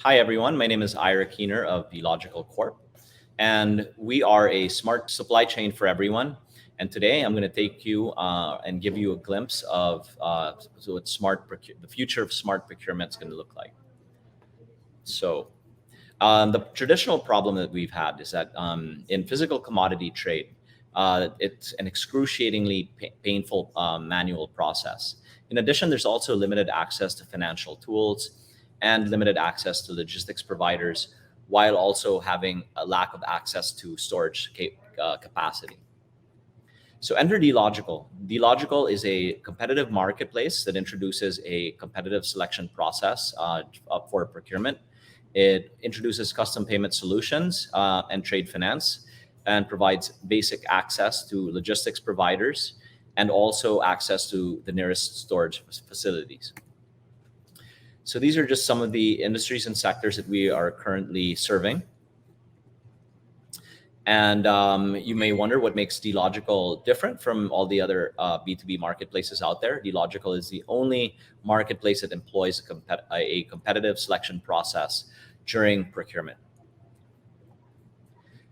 Hi, everyone. My name is Ira Keener of Logical Corp, and we are a smart supply chain for everyone. And today, I'm going to take you and give you a glimpse of what the future of smart procurement is going to look like. So, the traditional problem that we've had is that in physical commodity trade, it's an excruciatingly painful manual process. In addition, there's also limited access to financial tools and limited access to logistics providers, while also having a lack of access to storage capacity. So enter Dlogical. Dlogical is a competitive marketplace that introduces a competitive selection process for procurement. It introduces custom payment solutions and trade finance, and provides basic access to logistics providers and also access to the nearest storage facilities. So these are just some of the industries and sectors that we are currently serving. And you may wonder what makes Dlogical different from all the other B2B marketplaces out there. Dlogical is the only marketplace that employs a competitive selection process during procurement.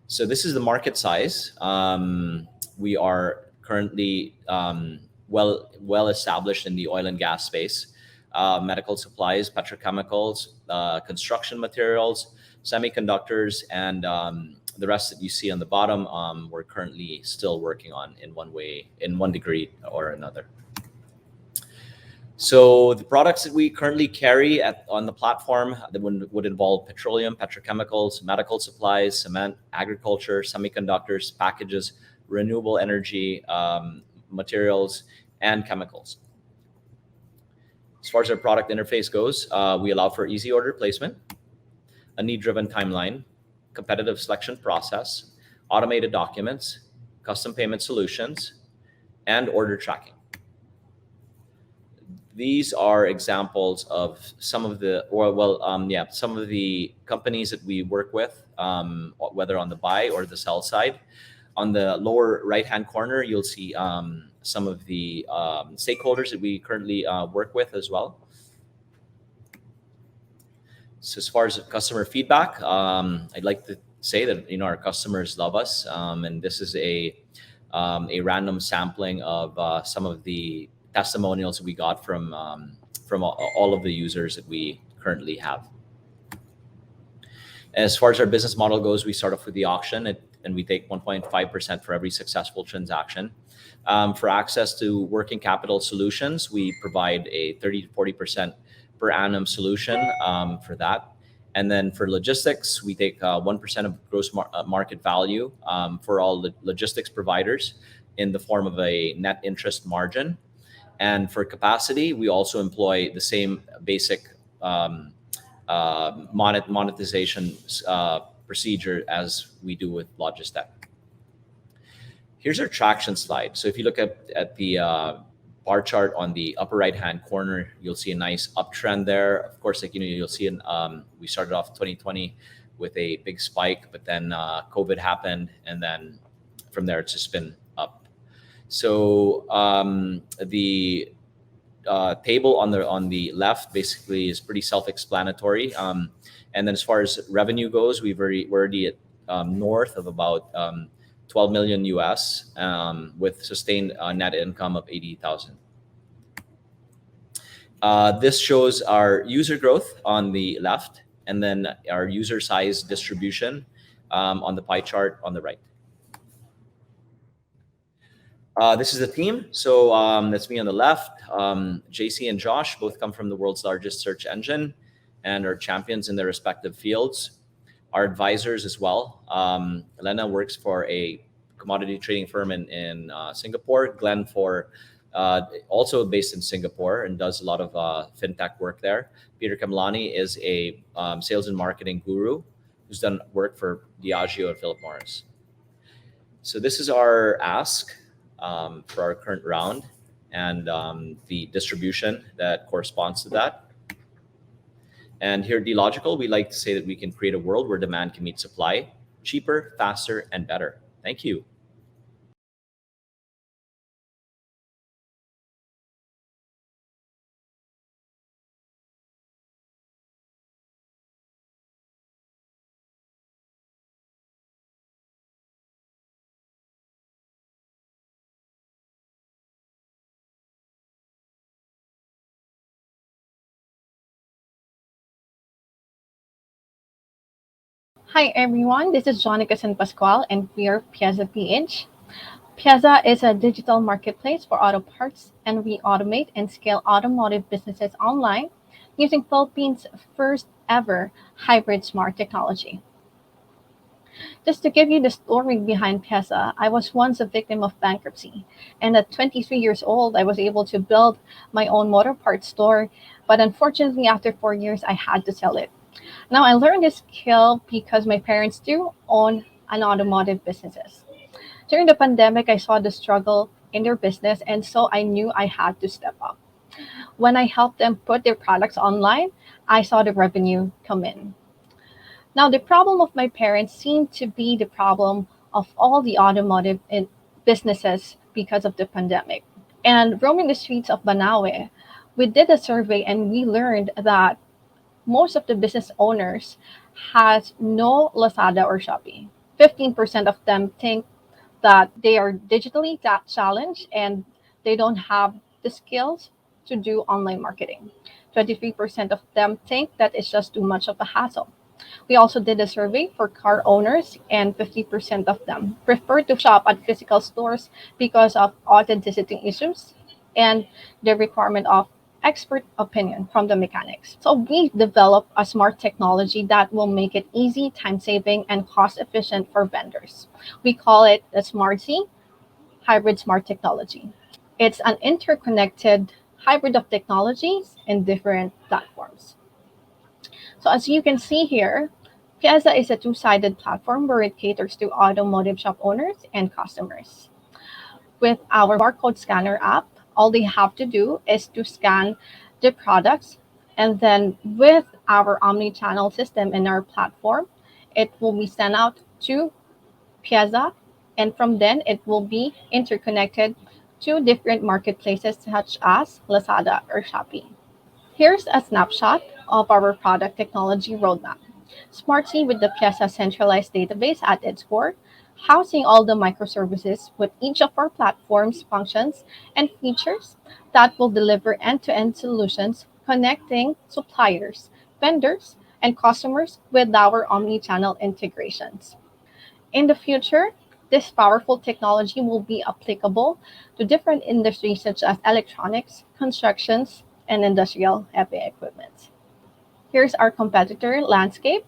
So this is the market size. We are currently well established in the oil and gas space, medical supplies, petrochemicals, construction materials, semiconductors, and the rest that you see on the bottom, we're currently still working on in one degree or another. So the products that we currently carry on the platform that would involve petroleum, petrochemicals, medical supplies, cement, agriculture, semiconductors, packages, renewable energy, materials, and chemicals. As far as our product interface goes, we allow for easy order placement, a need-driven timeline, competitive selection process, automated documents, custom payment solutions, and order tracking. These are examples of some of the companies that we work with, whether on the buy or the sell side. On the lower right-hand corner, you'll see some of the stakeholders that we currently work with as well. So as far as customer feedback, I'd like to say that our customers love us, and this is a random sampling of some of the testimonials we got from all of the users that we currently have. As far as our business model goes, we start off with the auction, and we take 1.5% for every successful transaction. For access to working capital solutions, we provide a 30 to 40% per annum solution for that. And then for logistics, we take 1% of gross market value for all logistics providers in the form of a net interest margin. And for capacity, we also employ the same basic monetization procedure as we do with Logistec. Here's our traction slide. So if you look at the bar chart on the upper right-hand corner, you'll see a nice uptrend there. Of course, you'll see we started off 2020 with a big spike, but then COVID happened, and then from there it's just been up. So the table on the left basically is pretty self-explanatory. And then as far as revenue goes, we're already at north of about 12 million US with sustained net income of 80,000. This shows our user growth on the left, and then our user size distribution on the pie chart on the right. This is the team. So that's me on the left. JC and Josh both come from the world's largest search engine and are champions in their respective fields. Our advisors as well. Elena works for a commodity trading firm in Singapore. Glenn also based in Singapore and does a lot of fintech work there. Peter Kamlani is a sales and marketing guru who's done work for Diageo and Philip Morris. So this is our ask for our current round and the distribution that corresponds to that. And here at Dlogical, we like to say that we can create a world where demand can meet supply cheaper, faster, and better. Thank you. Hi everyone, this is Jonica San Pascual and we are Piazza PH. Piazza is a digital marketplace for auto parts and we automate and scale automotive businesses online using Philippines' first ever hybrid smart technology. Just to give you the story behind Piazza, I was once a victim of bankruptcy and at 23 years old I was able to build my own motor parts store, but unfortunately after 4 years I had to sell it. Now I learned this skill because my parents do own an automotive businesses. During the pandemic, I saw the struggle in their business, and so I knew I had to step up. When I helped them put their products online, I saw the revenue come in. Now, the problem of my parents seemed to be the problem of all the businesses because of the pandemic. And roaming the streets of Banawe, we did a survey and we learned that most of the business owners has no Lazada or Shopee. 15% of them think that they are digitally challenged and they don't have the skills to do online marketing. 23% of them think that it's just too much of a hassle. We also did a survey for car owners, and 50% of them prefer to shop at physical stores because of authenticity issues and the requirement of expert opinion from the mechanics. So we developed a smart technology that will make it easy, time saving, and cost efficient for vendors. We call it the Smart Z Hybrid Smart Technology. It's an interconnected hybrid of technologies in different platforms. So as you can see here, Piazza is a two-sided platform where it caters to automotive shop owners and customers. With our barcode scanner app, all they have to do is to scan the products, and then with our omni-channel system in our platform, it will be sent out to Piazza, and from then it will be interconnected to different marketplaces such as Lazada or Shopee. Here's a snapshot of our product technology roadmap. Smartsy with the Piazza centralized database at its core, housing all the microservices with each of our platforms, functions, and features that will deliver end-to-end solutions connecting suppliers, vendors, and customers with our omni-channel integrations. In the future, this powerful technology will be applicable to different industries such as electronics, constructions, and industrial heavy equipment. Here's our competitor landscape.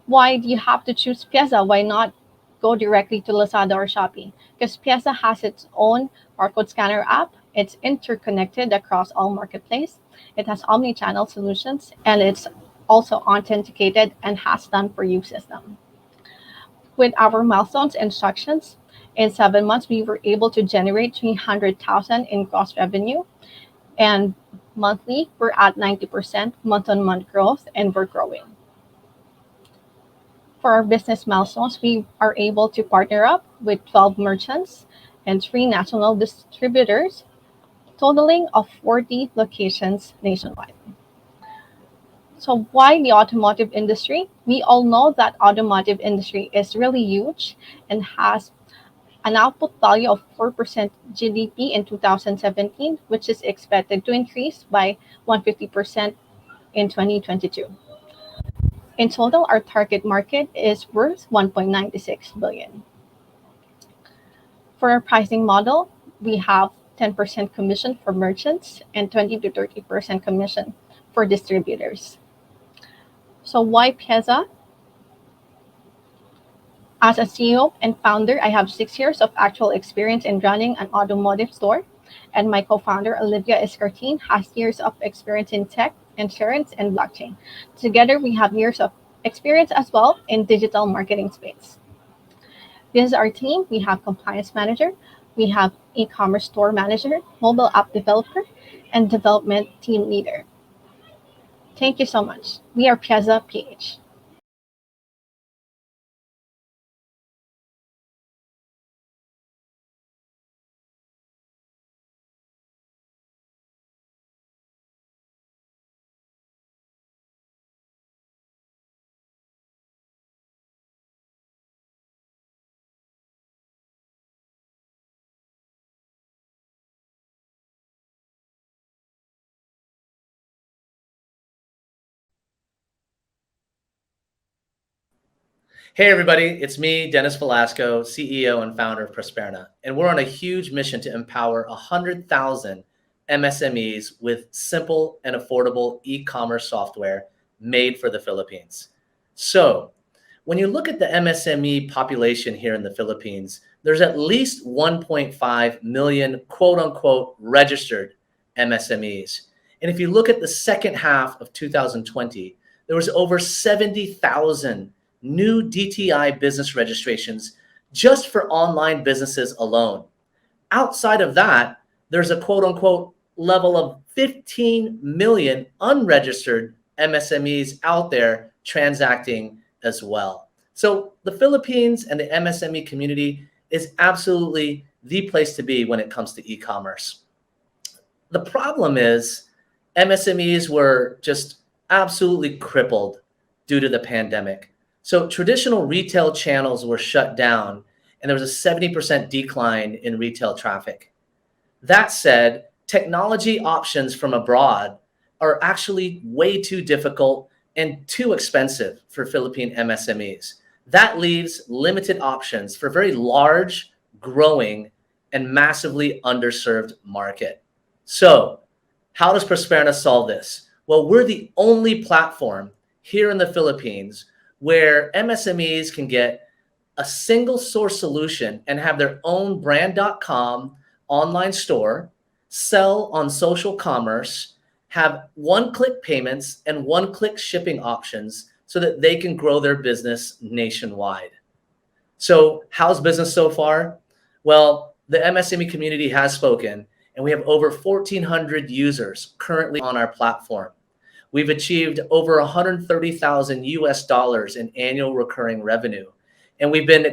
Why do you have to choose Piazza? Why not go directly to Lazada or Shopee? Because Piazza has its own barcode scanner app. It's interconnected across all marketplace. It has omni-channel solutions and it's also authenticated and has done for you system. With our milestones instructions, in 7 months, we were able to generate 300,000 in gross revenue. And monthly, we're at 90% month on month growth and we're growing. For our business milestones, we are able to partner up with 12 merchants and 3 national distributors, totaling of 40 locations nationwide. So why the automotive industry? We all know that automotive industry is really huge and has an output value of 4% GDP in 2017, which is expected to increase by 150% in 2022. In total, our target market is worth 1.96 billion. For our pricing model, we have 10% commission for merchants and 20 to 30% commission for distributors. So why Piazza? As a CEO and founder, I have 6 years of actual experience in running an automotive store, and my co-founder Olivia Escartin has years of experience in tech, insurance, and blockchain. Together, we have years of experience as well in digital marketing space. This is our team. We have compliance manager, we have e-commerce store manager, mobile app developer, and development team leader. Thank you so much. We are Piazza PH. Hey, everybody, it's me, Dennis Velasco, CEO and founder of Prosperna, and we're on a huge mission to empower 100,000 MSMEs with simple and affordable e-commerce software made for the Philippines. So, when you look at the MSME population here in the Philippines, there's at least 1.5 million quote unquote registered MSMEs. And if you look at the second half of 2020, there was over 70,000 new DTI business registrations just for online businesses alone. Outside of that, there's a quote unquote level of 15 million unregistered MSMEs out there transacting as well. So the Philippines and the MSME community is absolutely the place to be when it comes to e-commerce. The problem is MSMEs were just absolutely crippled due to the pandemic. So traditional retail channels were shut down, and there was a 70% decline in retail traffic. That said, technology options from abroad are actually way too difficult and too expensive for Philippine MSMEs. That leaves limited options for a very large, growing, and massively underserved market. So, how does Prosperna solve this? Well, we're the only platform here in the Philippines where MSMEs can get a single source solution and have their own brand.com online store, sell on social commerce, have one-click payments and one-click shipping options so that they can grow their business nationwide. So how's business so far? Well, the MSME community has spoken, and we have over 1,400 users currently on our platform. We've achieved over 130,000 US dollars in annual recurring revenue, and we've been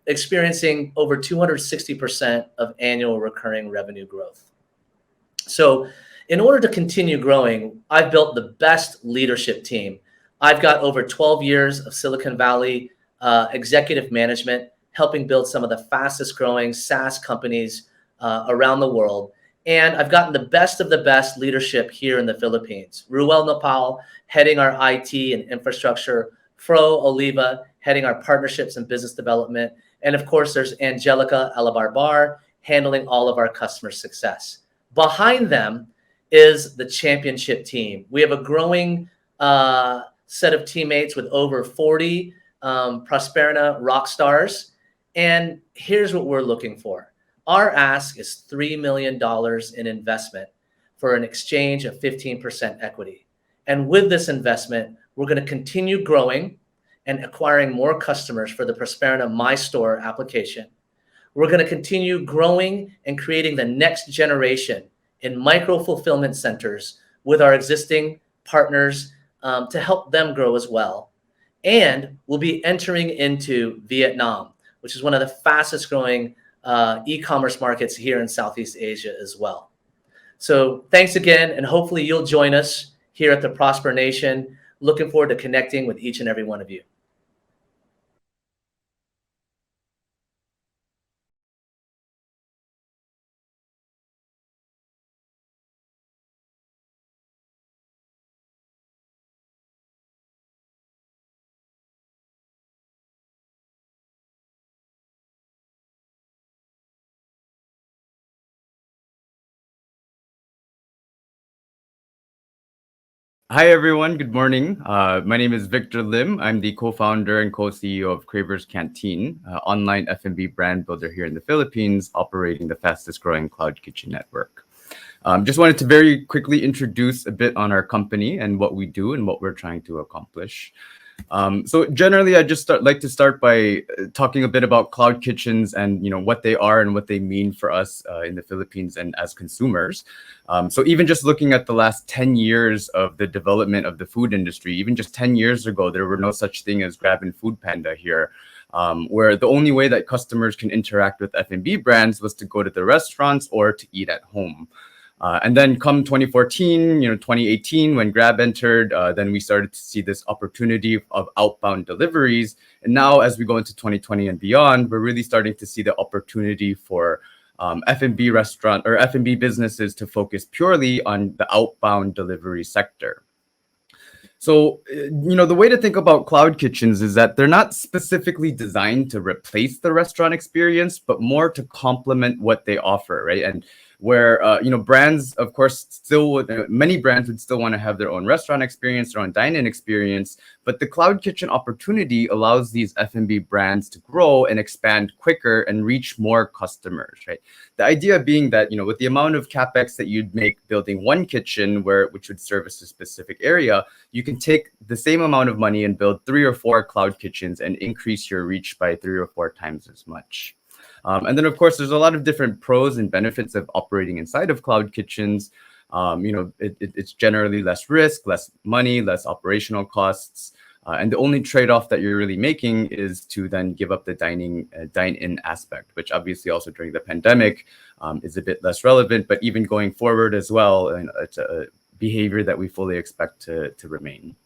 experiencing over 260% of annual recurring revenue growth. So in order to continue growing, I've built the best leadership team. I've got over 12 years of Silicon Valley executive management, helping build some of the fastest growing SaaS companies around the world. And I've gotten the best of the best leadership here in the Philippines. Ruel Napal, heading our IT and infrastructure. Fro Oliva, heading our partnerships and business development. And of course, there's Angelica Alabarbar, handling all of our customer success. Behind them is the championship team. We have a growing set of teammates with over 40 Prosperna rock stars. And here's what we're looking for. Our ask is $3 million in investment for an exchange of 15% equity. And with this investment, we're going to continue growing and acquiring more customers for the Prosperna My Store application. We're going to continue growing and creating the next generation in micro fulfillment centers with our existing partners to help them grow as well. And we'll be entering into Vietnam, which is one of the fastest growing e-commerce markets here in Southeast Asia as well. So thanks again, and hopefully you'll join us here at the Prosper Nation. Looking forward to connecting with each and every one of you. Hi, everyone. Good morning. My name is Victor Lim. I'm the co-founder and co-CEO of Craver's Canteen, online F&B brand builder here in the Philippines, operating the fastest growing cloud kitchen network. Just wanted to very quickly introduce a bit on our company and what we do and what we're trying to accomplish. So generally, I just like to start by talking a bit about cloud kitchens and what they are and what they mean for us in the Philippines and as consumers. So even just looking at the last 10 years of the development of the food industry, even just 10 years ago, there were no such thing as Grab and Food Panda here, where the only way that customers can interact with F&B brands was to go to the restaurants or to eat at home. And then come 2014, 2018, when Grab entered, then we started to see this opportunity of outbound deliveries. And now as we go into 2020 and beyond, we're really starting to see the opportunity for F&B restaurant or F&B businesses to focus purely on the outbound delivery sector. So, the way to think about cloud kitchens is that they're not specifically designed to replace the restaurant experience, but more to complement what they offer, right? And where, brands, of course, many brands would still want to have their own restaurant experience, their own dine-in experience, but the cloud kitchen opportunity allows these F&B brands to grow and expand quicker and reach more customers, right? The idea being that, with the amount of capex that you'd make building one kitchen which would service a specific area, you can take the same amount of money and build 3 or 4 cloud kitchens and increase your reach by 3 or 4 times as much. And then, of course, there's a lot of different pros and benefits of operating inside of cloud kitchens. It's generally less risk, less money, less operational costs. And the only trade-off that you're really making is to then give up the dine-in aspect, which obviously also during the pandemic is a bit less relevant, but even going forward as well, it's a behavior that we fully expect to remain.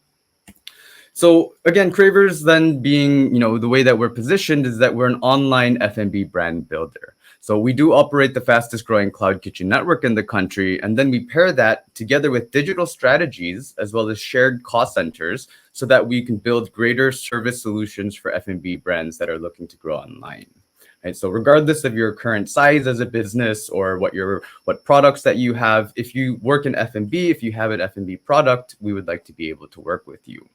So again, Cravers then being, the way that we're positioned is that we're an online F&B brand builder. So we do operate the fastest growing cloud kitchen network in the country. And then we pair that together with digital strategies as well as shared cost centers so that we can build greater service solutions for F&B brands that are looking to grow online. Right? So regardless of your current size as a business or what products that you have, if you work in F&B, if you have an F&B product, we would like to be able to work with you.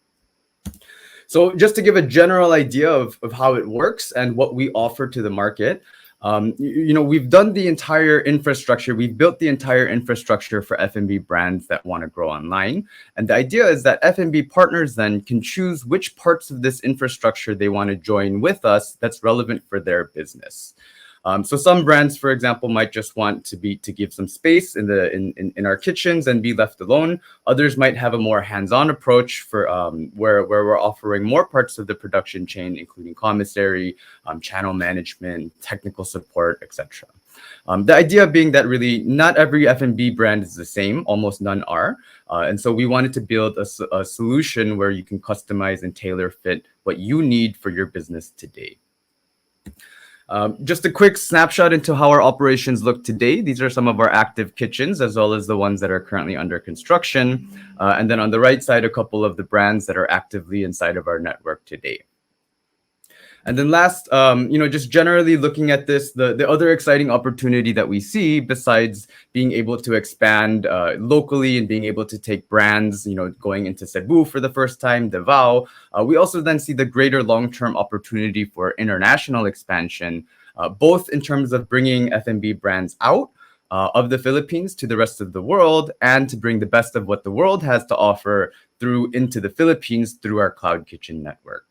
So just to give a general idea of how it works and what we offer to the market, we've done the entire infrastructure. We've built the entire infrastructure for F&B brands that want to grow online. And the idea is that F&B partners then can choose which parts of this infrastructure they want to join with us that's relevant for their business. So some brands, for example, might just want to give some space in our kitchens and be left alone. Others might have a more hands-on approach for where we're offering more parts of the production chain, including commissary, channel management, technical support, etc. The idea being that really not every F&B brand is the same, almost none are. And so we wanted to build a solution where you can customize and tailor fit what you need for your business today. Just a quick snapshot into how our operations look today. These are some of our active kitchens, as well as the ones that are currently under construction. And then on the right side, a couple of the brands that are actively inside of our network today. And then last, just generally looking at this, the other exciting opportunity that we see besides being able to expand locally and being able to take brands, going into Cebu for the first time, Davao, we also then see the greater long-term opportunity for international expansion, both in terms of bringing F&B brands out of the Philippines to the rest of the world and to bring the best of what the world has to offer into the Philippines through our Cloud Kitchen network.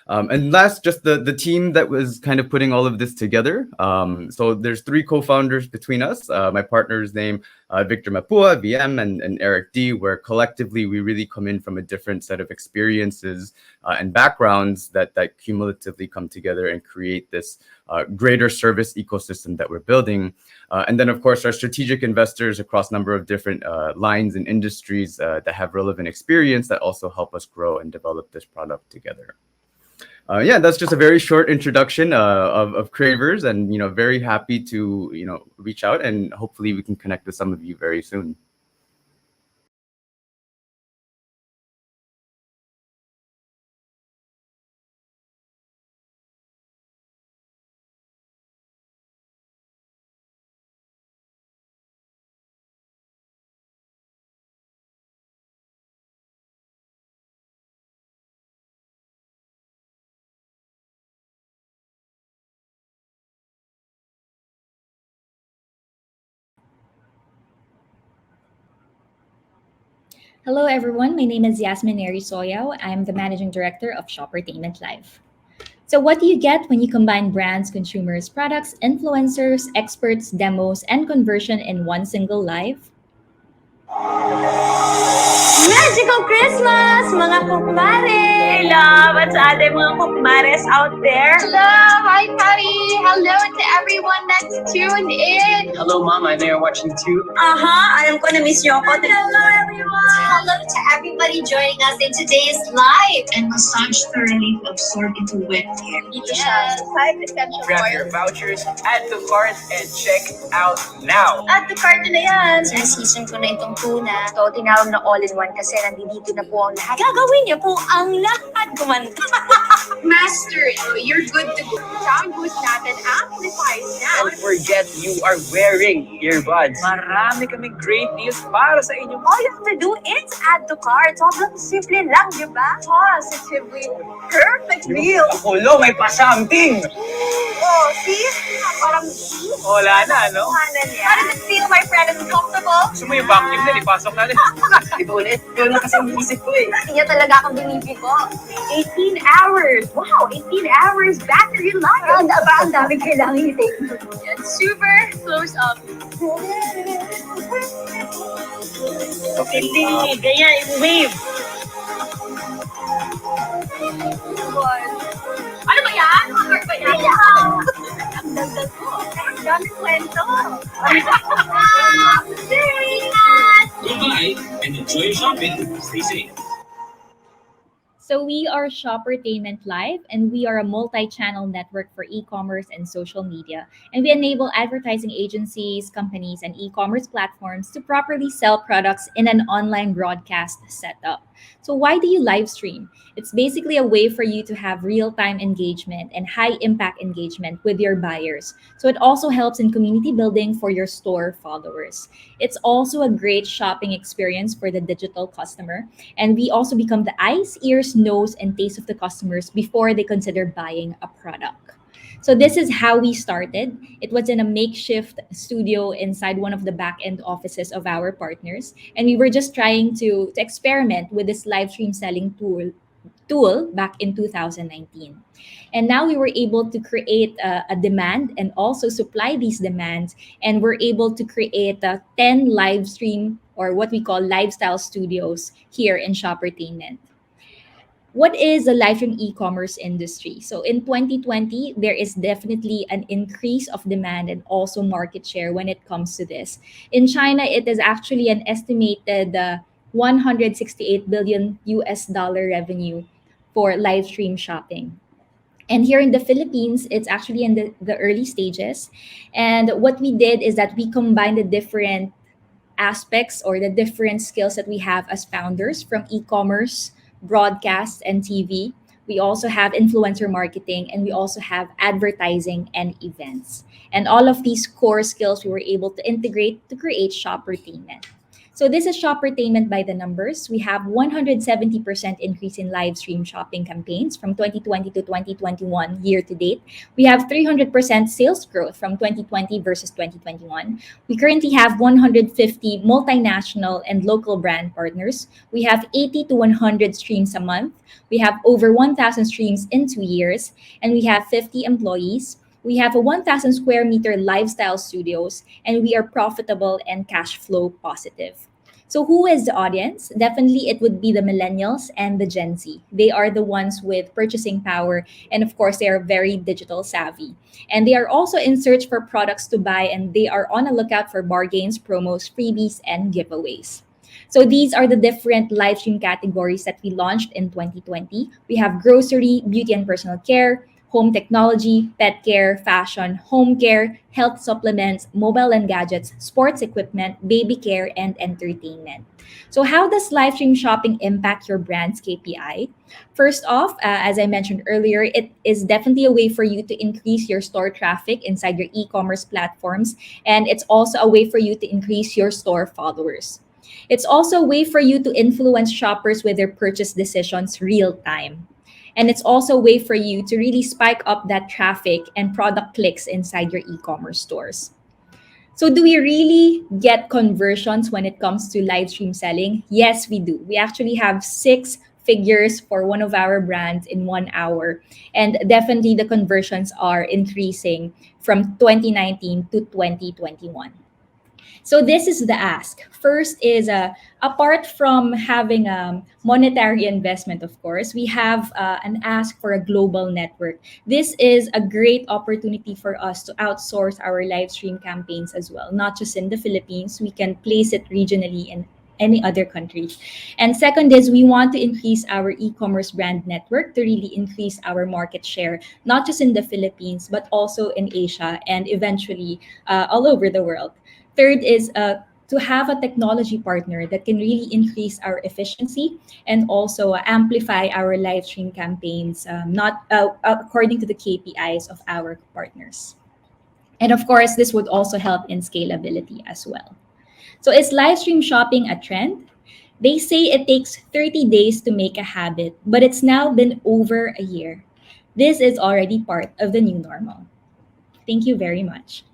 And last, just the team that was kind of putting all of this together. So there's 3 co-founders between us. My partner's name, Victor Mapua, VM, and Eric D, where collectively we really come in from a different set of experiences and backgrounds that cumulatively come together and create this greater service ecosystem that we're building. And then, of course, our strategic investors across a number of different lines and industries that have relevant experience that also help us grow and develop this product together. That's just a very short introduction of Cravers, and very happy to reach out, and hopefully we can connect with some of you very soon. Hello, everyone. My name is Yasmin Neri Soyao. I'm the Managing Director of Shoppertainment Live. So what do you get when you combine brands, consumers, products, influencers, experts, demos, and conversion in one single live? Magical Christmas, mga kumare! Hello, what's sa ating mga kumares out there? Hello, hi Patty. Hello to everyone that's tuned in. Hello, Mom. I know you're watching too. Alam ko na miss niyo ako. Hello, everyone! Hello to everybody joining us in today's live. And massage thoroughly to absorb into wet hair. Yes, 5 essential Grab your oils. vouchers, add to cart, and check out now. At the cart na yan. Na-season ko na itong tuna. Ito, tinawag na all-in-one kasi nandito na po ang lahat. Gagawin niyo po ang lahat kumanta. Master, you're good to go. Sound boost natin amplifies now. Don't forget, you are wearing earbuds. Marami kaming great deals para sa inyo. All you have to do is add to cart. Sobrang simple lang, di ba? Positively perfect deal. Ako lo, may pa-something. Oh, see? Parang Wala na, no? kuhanan niya. How does it feel, my friend? Is it comfortable? Gusto mo yung vacuum na, ipasok natin. Ito ulit. Yun lang kasi ang isip ko eh. Hindi niya talaga akong binibi ko. 18 hours. Wow, 18 hours battery life. Ang daming kailangan i-take. Super close up. Hindi, ganyan, wave. Ano ba yan? Mga ba yan? Ang dagdag ko. Ang dami kwento. Goodbye and enjoy shopping. Stay safe. So we are Shoppertainment Live, and we are a multi-channel network for e-commerce and social media. And we enable advertising agencies, companies, and e-commerce platforms to properly sell products in an online broadcast setup. So why do you live stream? It's basically a way for you to have real-time engagement and high-impact engagement with your buyers. So it also helps in community building for your store followers. It's also a great shopping experience for the digital customer. And we also become the eyes, ears, nose, and taste of the customers before they consider buying a product. So this is how we started. It was in a makeshift studio inside one of the back-end offices of our partners. And we were just trying to experiment with this live stream selling tool back in 2019. And now we were able to create a demand and also supply these demands. And we're able to create 10 live stream, or what we call lifestyle studios, here in Shoppertainment. What is the live stream e-commerce industry? So in 2020, there is definitely an increase of demand and also market share when it comes to this. In China, it is actually an estimated 168 billion US dollar revenue for live stream shopping. And here in the Philippines, it's actually in the early stages. And what we did is that we combined the different aspects or the different skills that we have as founders from e-commerce, broadcast, and TV. We also have influencer marketing, and we also have advertising and events. And all of these core skills we were able to integrate to create Shoppertainment. So this is Shoppertainment by the numbers. We have 170% increase in live stream shopping campaigns from 2020 to 2021 year to date. We have 300% sales growth from 2020 versus 2021. We currently have 150 multinational and local brand partners. We have 80 to 100 streams a month. We have over 1,000 streams in 2 years, and we have 50 employees. We have a 1,000 square meter lifestyle studios, and we are profitable and cash flow positive. So who is the audience? Definitely it would be the millennials and the Gen Z. They are the ones with purchasing power, and of course they are very digital savvy. And they are also in search for products to buy, and they are on a lookout for bargains, promos, freebies, and giveaways. So these are the different live stream categories that we launched in 2020. We have grocery, beauty and personal care, home technology, pet care, fashion, home care, health supplements, mobile and gadgets, sports equipment, baby care, and entertainment. So how does live stream shopping impact your brand's KPI? First off, as I mentioned earlier, it is definitely a way for you to increase your store traffic inside your e-commerce platforms. And it's also a way for you to increase your store followers. It's also a way for you to influence shoppers with their purchase decisions real time. And it's also a way for you to really spike up that traffic and product clicks inside your e-commerce stores. So do we really get conversions when it comes to live stream selling? Yes, we do. We actually have 6 figures for one of our brands in 1 hour. And definitely the conversions are increasing from 2019 to 2021. So this is the ask. First is, apart from having a monetary investment, of course, we have an ask for a global network. This is a great opportunity for us to outsource our live stream campaigns as well, not just in the Philippines. We can place it regionally in any other countries. And second is we want to increase our e-commerce brand network to really increase our market share, not just in the Philippines, but also in Asia and eventually all over the world. Third is to have a technology partner that can really increase our efficiency and also amplify our live stream campaigns, not according to the KPIs of our partners. And of course, this would also help in scalability as well. So is live stream shopping a trend? They say it takes 30 days to make a habit, but it's now been over a year. This is already part of the new normal. Thank you very much.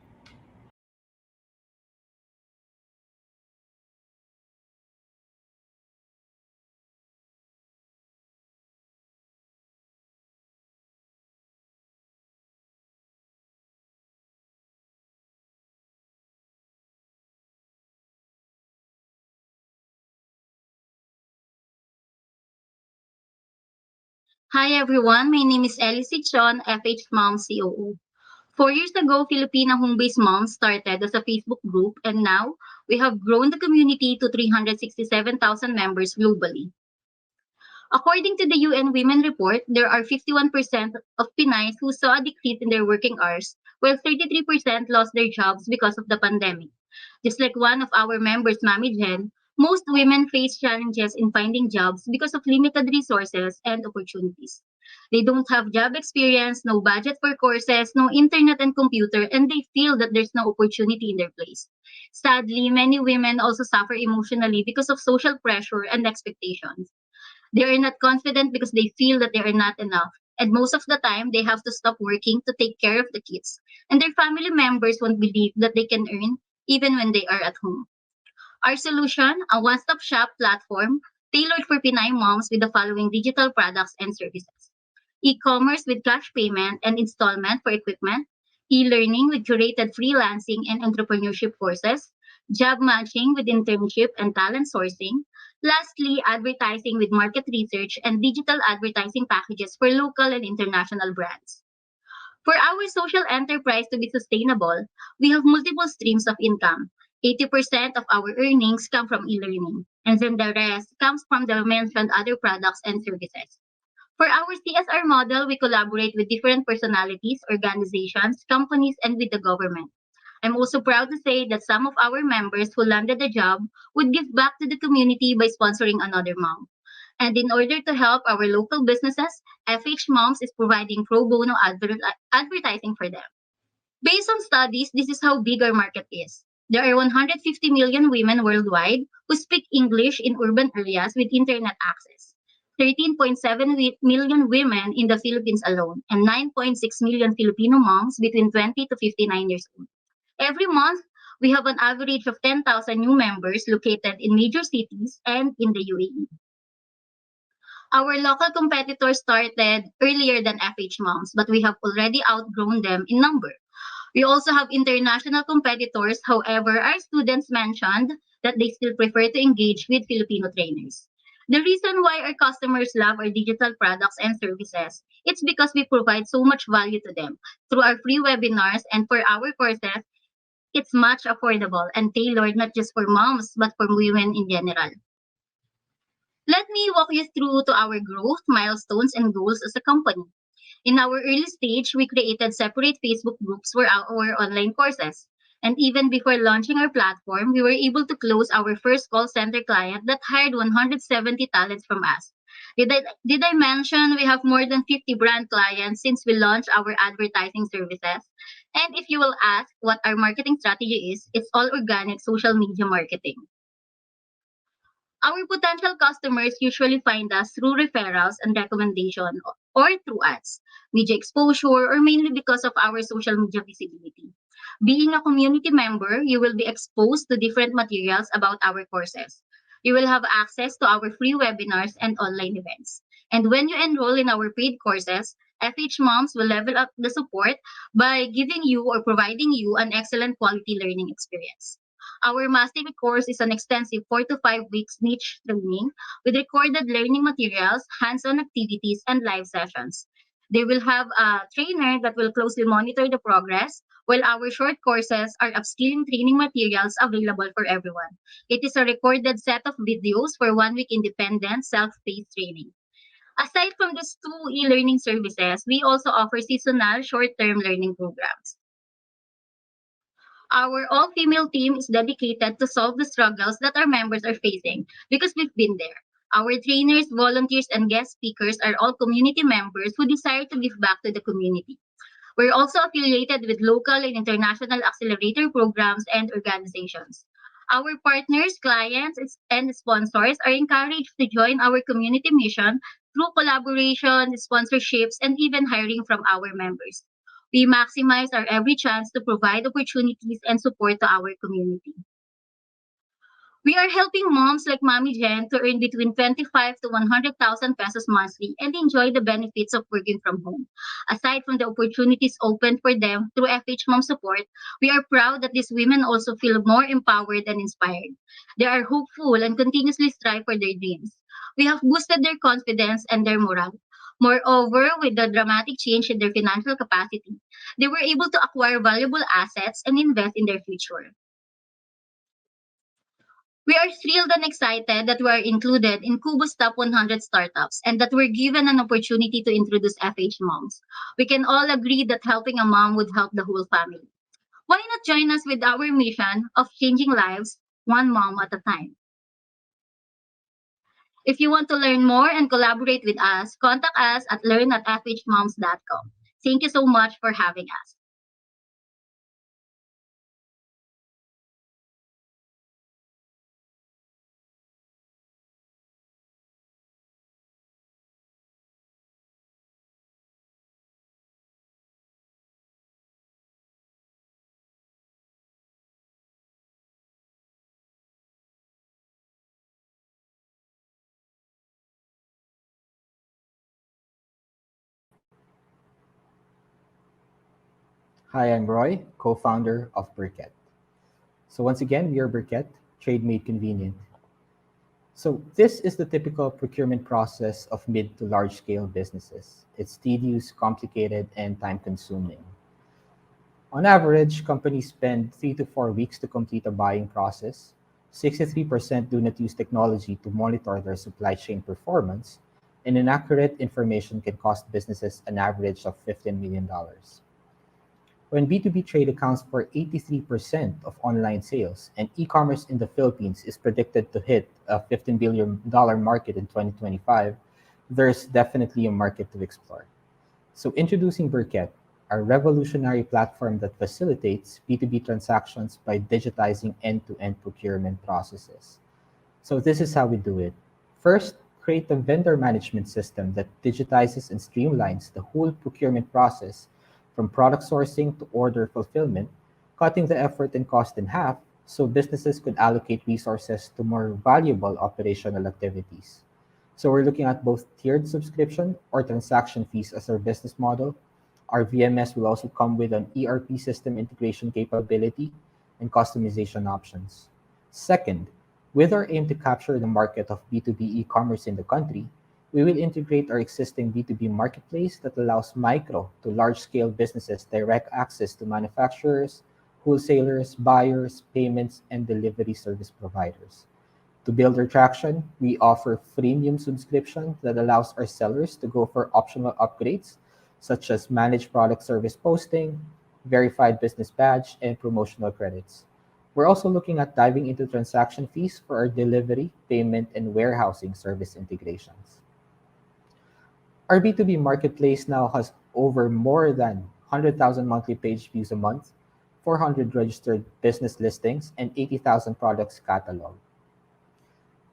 Hi everyone, my name is Ellie Sichon, FH Mom COO. 4 years ago, Filipino home-based moms started as a Facebook group, and now we have grown the community to 367,000 members globally. According to the UN Women Report, there are 51% of Pinays who saw a decrease in their working hours, while 33% lost their jobs because of the pandemic. Just like one of our members, Mami Jen, most women face challenges in finding jobs because of limited resources and opportunities. They don't have job experience, no budget for courses, no internet and computer, and they feel that there's no opportunity in their place. Sadly, many women also suffer emotionally because of social pressure and expectations. They are not confident because they feel that they are not enough. And most of the time, they have to stop working to take care of the kids. And their family members won't believe that they can earn even when they are at home. Our solution, a one-stop shop platform tailored for Pinay moms with the following digital products and services. E-commerce with cash payment and installment for equipment, e-learning with curated freelancing and entrepreneurship courses, job matching with internship and talent sourcing, lastly, advertising with market research and digital advertising packages for local and international brands. For our social enterprise to be sustainable, we have multiple streams of income. 80% of our earnings come from e-learning, and then the rest comes from the mentioned other products and services. For our CSR model, we collaborate with different personalities, organizations, companies, and with the government. I'm also proud to say that some of our members who landed a job would give back to the community by sponsoring another mom. And in order to help our local businesses, FH Moms is providing pro bono advertising for them. Based on studies, this is how big our market is. There are 150 million women worldwide who speak English in urban areas with internet access. 13.7 million women in the Philippines alone, and 9.6 million Filipino moms between 20 to 59 years old. Every month, we have an average of 10,000 new members located in major cities and in the UAE. Our local competitors started earlier than FH Moms, but we have already outgrown them in number. We also have international competitors. However, our students mentioned that they still prefer to engage with Filipino trainers. The reason why our customers love our digital products and services, it's because we provide so much value to them through our free webinars, and for our courses, it's much affordable and tailored not just for moms but for women in general. Let me walk you through to our growth, milestones, and goals as a company. In our early stage, we created separate Facebook groups for our online courses. And even before launching our platform, we were able to close our first call center client that hired 170 talents from us. Did I mention we have more than 50 brand clients since we launched our advertising services? And if you will ask what our marketing strategy is, it's all organic social media marketing. Our potential customers usually find us through referrals and recommendation or through ads, media exposure, or mainly because of our social media visibility. Being a community member, you will be exposed to different materials about our courses. You will have access to our free webinars and online events. And when you enroll in our paid courses, FH Moms will level up the support by giving you or providing you an excellent quality learning experience. Our mastery course is an extensive 4 to 5 weeks niche training with recorded learning materials, hands-on activities, and live sessions. They will have a trainer that will closely monitor the progress, while our short courses are upskilling training materials available for everyone. It is a recorded set of videos for 1 week independent self-paced training. Aside from these two e-learning services, we also offer seasonal short-term learning programs. Our all-female team is dedicated to solve the struggles that our members are facing because we've been there. Our trainers, volunteers, and guest speakers are all community members who desire to give back to the community. We're also affiliated with local and international accelerator programs and organizations. Our partners, clients, and sponsors are encouraged to join our community mission through collaboration, sponsorships, and even hiring from our members. We maximize our every chance to provide opportunities and support to our community. We are helping moms like Mommy Jen to earn between 25 to 100,000 pesos monthly and enjoy the benefits of working from home. Aside from the opportunities opened for them through FH Mom support, we are proud that these women also feel more empowered and inspired. They are hopeful and continuously strive for their dreams. We have boosted their confidence and their morale. Moreover, with the dramatic change in their financial capacity, they were able to acquire valuable assets and invest in their future. We are thrilled and excited that we are included in Kubo's Top 100 Startups and that we're given an opportunity to introduce FH moms. We can all agree that helping a mom would help the whole family. Why not join us with our mission of changing lives one mom at a time? If you want to learn more and collaborate with us, contact us at learn@fhmoms.com. Thank you so much for having us. Hi, I'm Roy, co-founder of Burkett. So once again, we are Burkett, trade made convenient. So this is the typical procurement process of mid to large scale businesses. It's tedious, complicated, and time consuming. On average, companies spend 3 to 4 weeks to complete a buying process. 63% do not use technology to monitor their supply chain performance, and inaccurate information can cost businesses an average of $15 million. When B2B trade accounts for 83% of online sales, and e-commerce in the Philippines is predicted to hit a $15 billion market in 2025, there's definitely a market to explore. So introducing Burkett, our revolutionary platform that facilitates B2B transactions by digitizing end-to-end procurement processes. So this is how we do it. First, create a vendor management system that digitizes and streamlines the whole procurement process from product sourcing to order fulfillment, cutting the effort and cost in half so businesses could allocate resources to more valuable operational activities. So we're looking at both tiered subscription or transaction fees as our business model. Our VMS will also come with an ERP system integration capability and customization options. Second, with our aim to capture the market of B2B e-commerce in the country, we will integrate our existing B2B marketplace that allows micro to large-scale businesses direct access to manufacturers, wholesalers, buyers, payments, and delivery service providers. To build our traction, we offer freemium subscription that allows our sellers to go for optional upgrades such as managed product service posting, verified business badge, and promotional credits. We're also looking at diving into transaction fees for our delivery, payment, and warehousing service integrations. Our B2B marketplace now has over more than 100,000 monthly page views a month, 400 registered business listings, and 80,000 products catalog.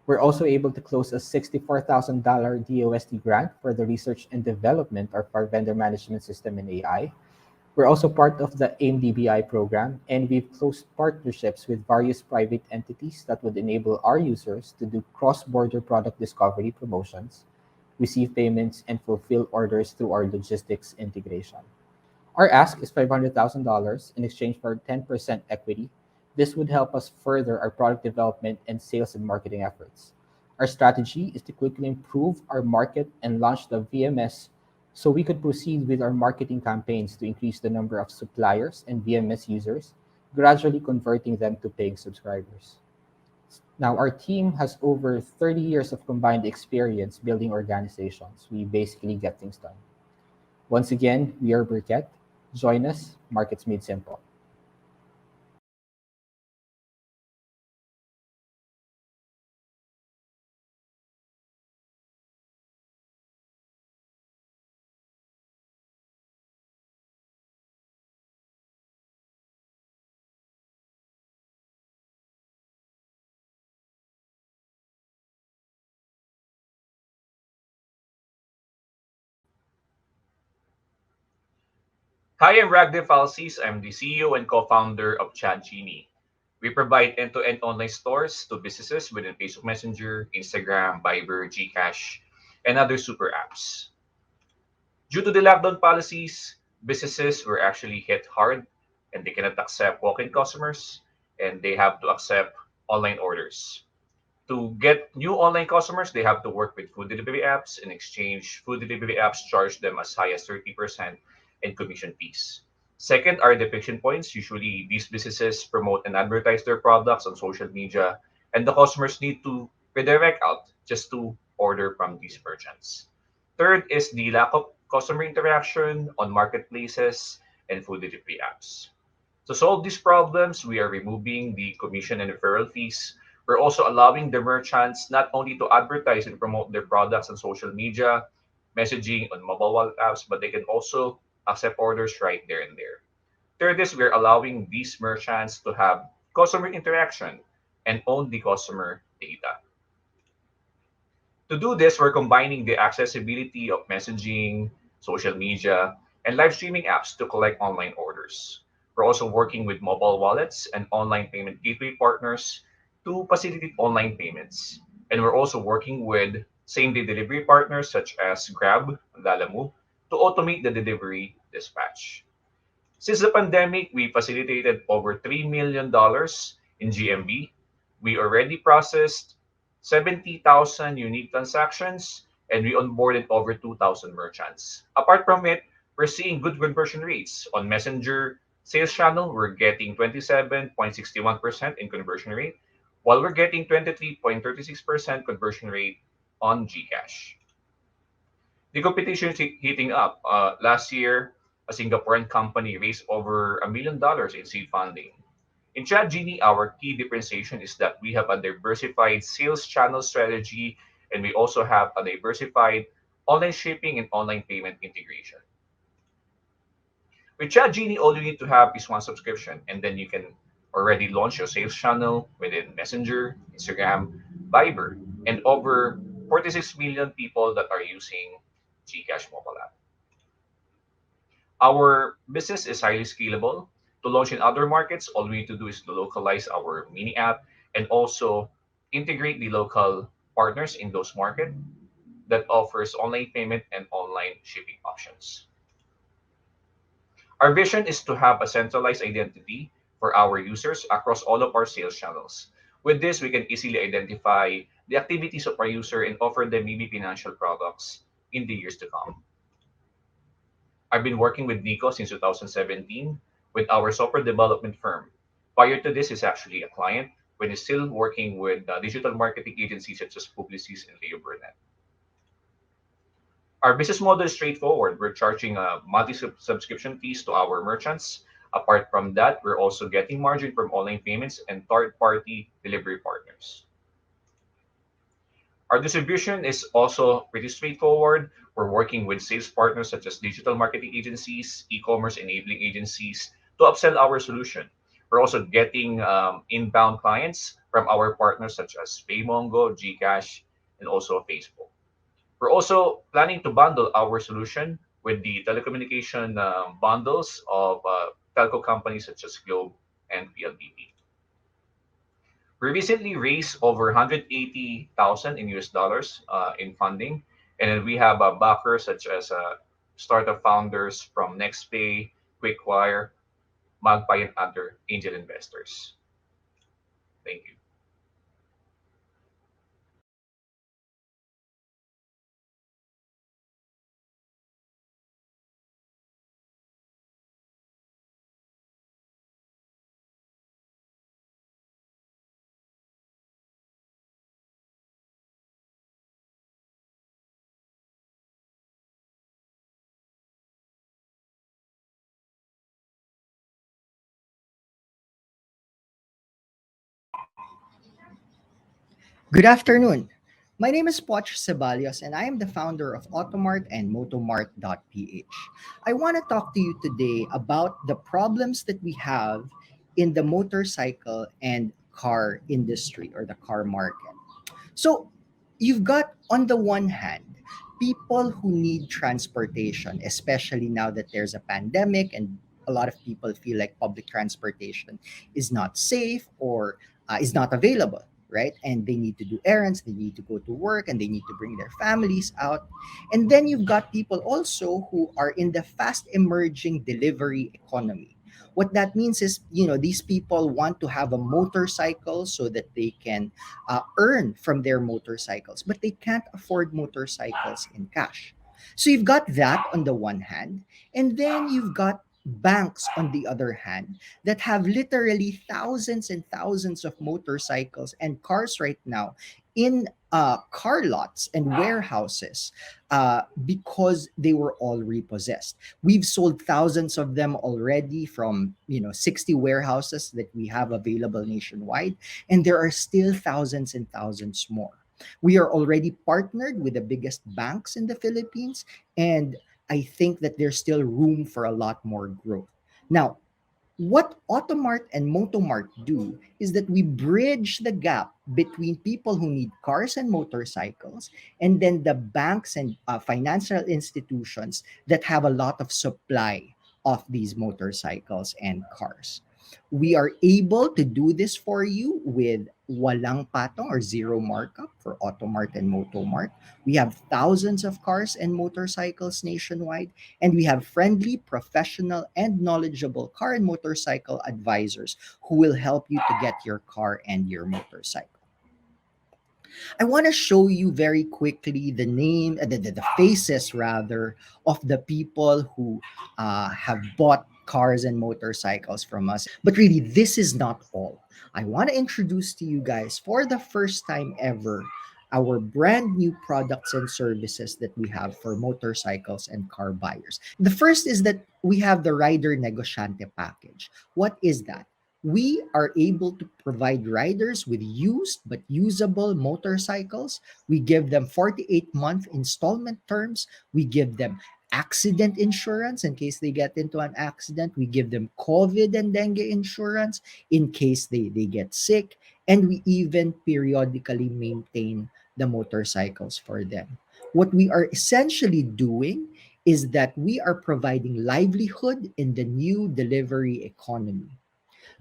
We're also able to close a $64,000 DOST grant for the research and development of our vendor management system in AI. We're also part of the AIM-DBI program, and we've closed partnerships with various private entities that would enable our users to do cross-border product discovery promotions, receive payments, and fulfill orders through our logistics integration. Our ask is $500,000 in exchange for 10% equity. This would help us further our product development and sales and marketing efforts. Our strategy is to quickly improve our market and launch the VMS So we could proceed with our marketing campaigns to increase the number of suppliers and VMS users, gradually converting them to paying subscribers. Now, our team has over 30 years of combined experience building organizations. We basically get things done. Once again, we are Briquette. Join us, Markets Made Simple. Hi, I'm Ragdev Falsis. I'm the CEO and co-founder of ChatGenie. We provide end-to-end online stores to businesses within Facebook Messenger, Instagram, Viber, Gcash, and other super apps. Due to the lockdown policies, businesses were actually hit hard and they cannot accept walk-in customers and they have to accept online orders. To get new online customers, they have to work with food delivery apps. In exchange, food delivery apps charge them as high as 30% in commission fees. Second are the friction points. Usually, these businesses promote and advertise their products on social media, and the customers need to redirect out just to order from these merchants. Third is the lack of customer interaction on marketplaces and food delivery apps. To solve these problems, we are removing the commission and referral fees. We're also allowing the merchants not only to advertise and promote their products on social media, messaging on mobile wallet apps, but they can also accept orders right there and there. Third is we're allowing these merchants to have customer interaction and own the customer data. To do this, we're combining the accessibility of messaging, social media, and live streaming apps to collect online orders. We're also working with mobile wallets and online payment gateway partners to facilitate online payments. And we're also working with same day delivery partners such as Grab and Lalamove to automate the delivery dispatch. Since the pandemic, we facilitated over $3 million in GMV. We already processed 70,000 unique transactions and we onboarded over 2,000 merchants. Apart from it, we're seeing good conversion rates. On Messenger sales channel, we're getting 27.61% in conversion rate, while we're getting 23.36% conversion rate on Gcash. The competition is heating up. Last year, a Singaporean company raised over $1 million in seed funding. In ChatGenie, our key differentiation is that we have a diversified sales channel strategy and we also have a diversified online shipping and online payment integration. With ChatGenie, all you need to have is one subscription and then you can already launch your sales channel within Messenger, Instagram, Viber, and over 46 million people that are using Gcash mobile app. Our business is highly scalable. To launch in other markets, all we need to do is to localize our mini app and also integrate the local partners in those markets that offers online payment and online shipping options. Our vision is to have a centralized identity for our users across all of our sales channels. With this, we can easily identify the activities of our user and offer them maybe financial products in the years to come. I've been working with Nico since 2017 with our software development firm. Prior to this, is actually a client when he's still working with digital marketing agencies such as Publicis and Leo Burnett. Our business model is straightforward. We're charging monthly subscription fees to our merchants. Apart from that, we're also getting margin from online payments and third-party delivery partners. Our distribution is also pretty straightforward. We're working with sales partners such as digital marketing agencies, e-commerce enabling agencies to upsell our solution. We're also getting inbound clients from our partners such as PayMongo, Gcash, and also Facebook. We're also planning to bundle our solution with the telecommunication bundles of telco companies such as Globe and PLDT. We recently raised over 180,000 in US dollars in funding, and then we have backers such as startup founders from NextPay, QuickWire, Magpie, and other angel investors. Thank you. Good afternoon. My name is Poch Ceballos and I am the founder of Automart and Motomart.ph. I want to talk to you today about the problems that we have in the motorcycle and car industry or the car market. So, you've got on the one hand people who need transportation, especially now that there's a pandemic and a lot of people feel like public transportation is not safe or is not available, right? And they need to do errands, they need to go to work, and they need to bring their families out. And then you've got people also who are in the fast emerging delivery economy. What that means is, these people want to have a motorcycle so that they can earn from their motorcycles, but they can't afford motorcycles in cash. So you've got that on the one hand, and then you've got banks on the other hand that have literally thousands and thousands of motorcycles and cars right now in car lots and warehouses because they were all repossessed. We've sold thousands of them already from 60 warehouses that we have available nationwide, and there are still thousands and thousands more. We are already partnered with the biggest banks in the Philippines, and I think that there's still room for a lot more growth. Now, what Automart and Motomart do is that we bridge the gap between people who need cars and motorcycles and then the banks and financial institutions that have a lot of supply of these motorcycles and cars. We are able to do this for you with walang patong or zero markup for Automart and Motomart. We have thousands of cars and motorcycles nationwide, and we have friendly, professional, and knowledgeable car and motorcycle advisors who will help you to get your car and your motorcycle. I want to show you very quickly the name, the faces rather, of the people who have bought cars and motorcycles from us. But really, this is not all. I want to introduce to you guys for the first time ever our brand new products and services that we have for motorcycles and car buyers. The first is that we have the Rider Negociante package. What is that? We are able to provide riders with used but usable motorcycles. We give them 48-month installment terms. We give them accident insurance in case they get into an accident. We give them COVID and dengue insurance in case they get sick. And we even periodically maintain the motorcycles for them. What we are essentially doing is that we are providing livelihood in the new delivery economy.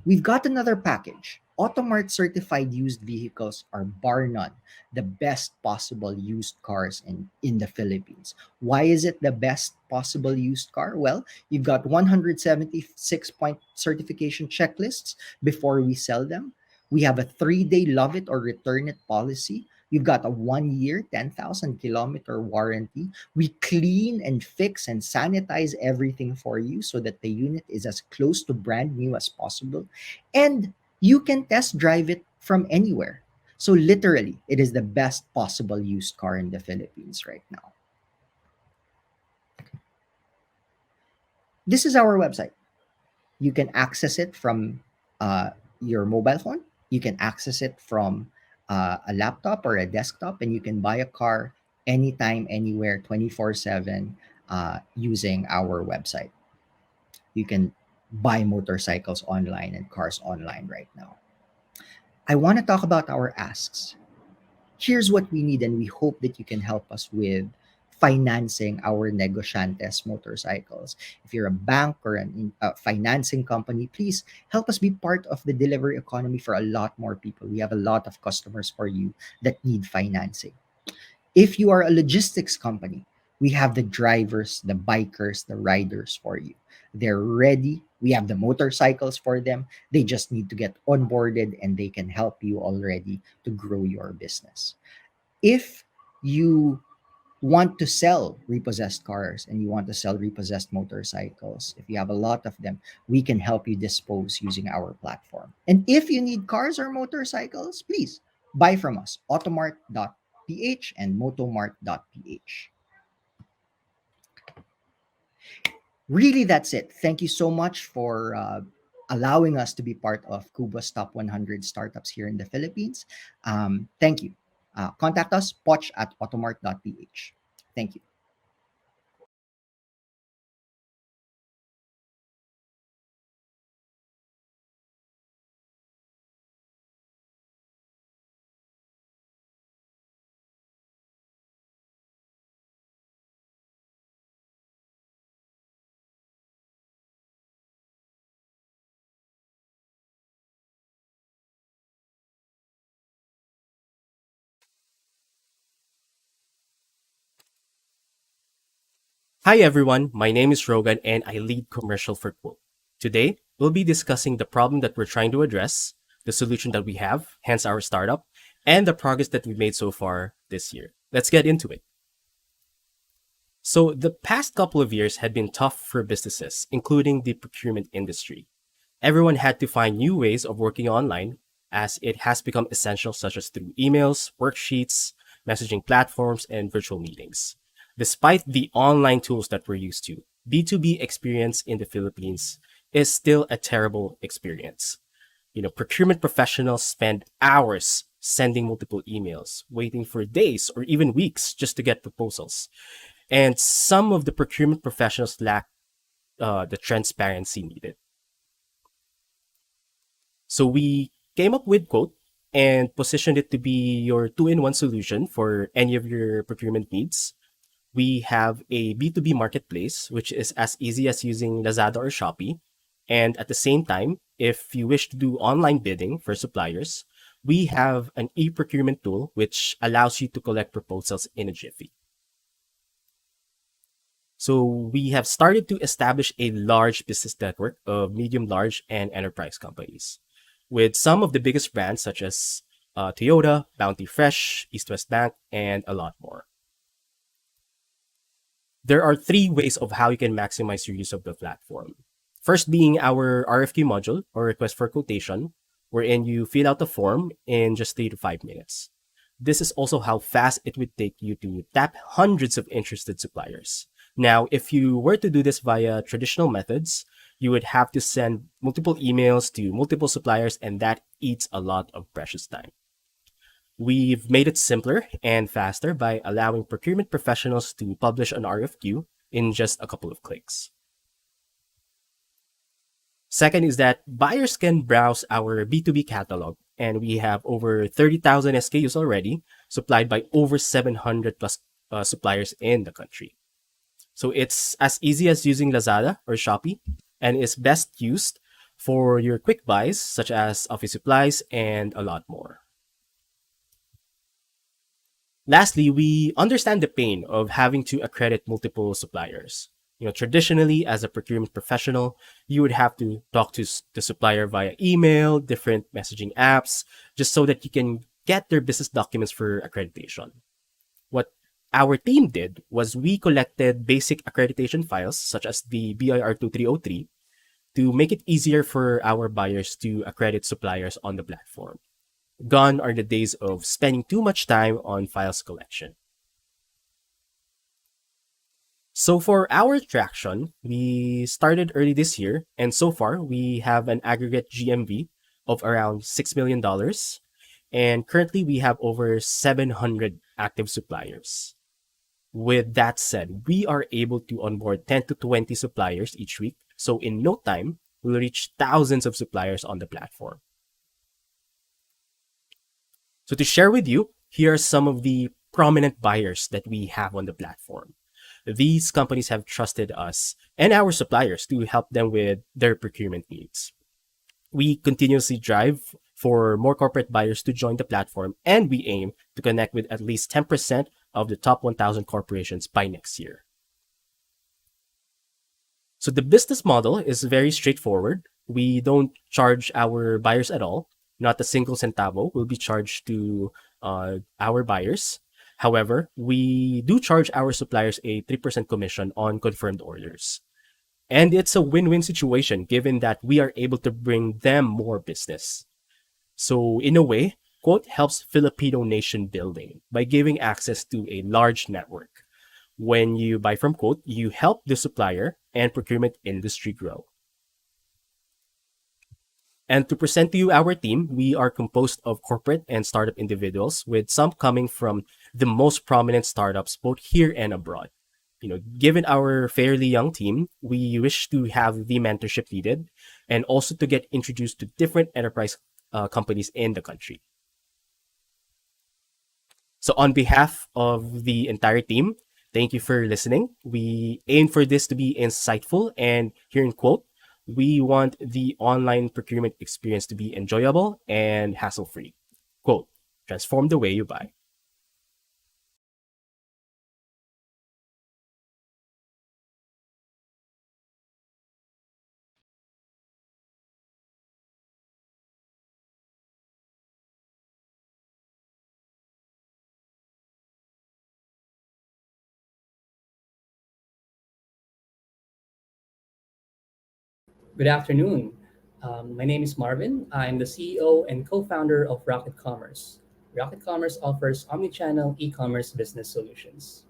We've got another package. Automart certified used vehicles are bar none the best possible used cars in the Philippines. Why is it the best possible used car? Well, you've got 176-point certification checklists before we sell them. We have a 3-day love it or return it policy. We've got a 1-year, 10,000-kilometer warranty. We clean and fix and sanitize everything for you so that the unit is as close to brand new as possible. And you can test drive it from anywhere. So, literally, it is the best possible used car in the Philippines right now. This is our website. You can access it from your mobile phone. You can access it from a laptop or a desktop, and you can buy a car anytime, anywhere, 24/7 using our website. You can buy motorcycles online and cars online right now. I want to talk about our asks. Here's what we need, and we hope that you can help us with financing our negociantes motorcycles. If you're a bank or a financing company, please help us be part of the delivery economy for a lot more people. We have a lot of customers for you that need financing. If you are a logistics company, we have the drivers, the bikers, the riders for you. They're ready. We have the motorcycles for them. They just need to get onboarded and they can help you already to grow your business. If you want to sell repossessed cars and you want to sell repossessed motorcycles, if you have a lot of them, we can help you dispose using our platform. And if you need cars or motorcycles, please buy from us, automart.ph and motomart.ph. Really, that's it. Thank you so much for allowing us to be part of Cuba's top 100 startups here in the Philippines. Thank you. Contact us, poch@automart.ph. Thank you. Hi everyone, my name is Rogan and I lead commercial for Quote. Today, we'll be discussing the problem that we're trying to address, the solution that we have, hence our startup, and the progress that we've made so far this year. Let's get into it. So, the past couple of years had been tough for businesses, including the procurement industry. Everyone had to find new ways of working online as it has become essential, such as through emails, worksheets, messaging platforms, and virtual meetings. Despite the online tools that we're used to, B2B experience in the Philippines is still a terrible experience. Procurement professionals spend hours sending multiple emails, waiting for days or even weeks just to get proposals. And some of the procurement professionals lack the transparency needed. So we came up with Quote and positioned it to be your two-in-one solution for any of your procurement needs. We have a B2B marketplace, which is as easy as using Lazada or Shopee. And at the same time, if you wish to do online bidding for suppliers, we have an e-procurement tool which allows you to collect proposals in a jiffy. So we have started to establish a large business network of medium, large, and enterprise companies, with some of the biggest brands such as Toyota, Bounty Fresh, East West Bank, and a lot more. There are three ways of how you can maximize your use of the platform. First being our RFQ module, or request for quotation, wherein you fill out the form in just 3 to 5 minutes. This is also how fast it would take you to tap hundreds of interested suppliers. Now, if you were to do this via traditional methods, you would have to send multiple emails to multiple suppliers, and that eats a lot of precious time. We've made it simpler and faster by allowing procurement professionals to publish an RFQ in just a couple of clicks. Second is that buyers can browse our B2B catalog, and we have over 30,000 SKUs already, supplied by over 700 plus suppliers in the country. So it's as easy as using Lazada or Shopee, and is best used for your quick buys, such as office supplies and a lot more. Lastly, we understand the pain of having to accredit multiple suppliers. Traditionally, as a procurement professional, you would have to talk to the supplier via email, different messaging apps, just so that you can get their business documents for accreditation. What our team did was we collected basic accreditation files, such as the BIR 2303, to make it easier for our buyers to accredit suppliers on the platform. Gone are the days of spending too much time on files collection. So for our traction, we started early this year, and so far we have an aggregate GMV of around $6 million. And currently we have over 700 active suppliers. With that said, we are able to onboard 10 to 20 suppliers each week. So in no time, we'll reach thousands of suppliers on the platform. So to share with you, here are some of the prominent buyers that we have on the platform. These companies have trusted us and our suppliers to help them with their procurement needs. We continuously drive for more corporate buyers to join the platform, and we aim to connect with at least 10% of the top 1,000 corporations by next year. So the business model is very straightforward. We don't charge our buyers at all. Not a single centavo will be charged to our buyers. However, we do charge our suppliers a 3% commission on confirmed orders. And it's a win-win situation given that we are able to bring them more business. So in a way, Quote helps Filipino nation building by giving access to a large network. When you buy from Quote, you help the supplier and procurement industry grow. And to present to you our team, we are composed of corporate and startup individuals, with some coming from the most prominent startups both here and abroad. Given our fairly young team, we wish to have the mentorship needed and also to get introduced to different enterprise companies in the country. So, on behalf of the entire team, thank you for listening. We aim for this to be insightful, and here in quote, we want the online procurement experience to be enjoyable and hassle free. Quote, transform the way you buy. Good afternoon. My name is Marvin. I'm the CEO and co-founder of Rocket Commerce. Rocket Commerce offers omnichannel e-commerce business solutions.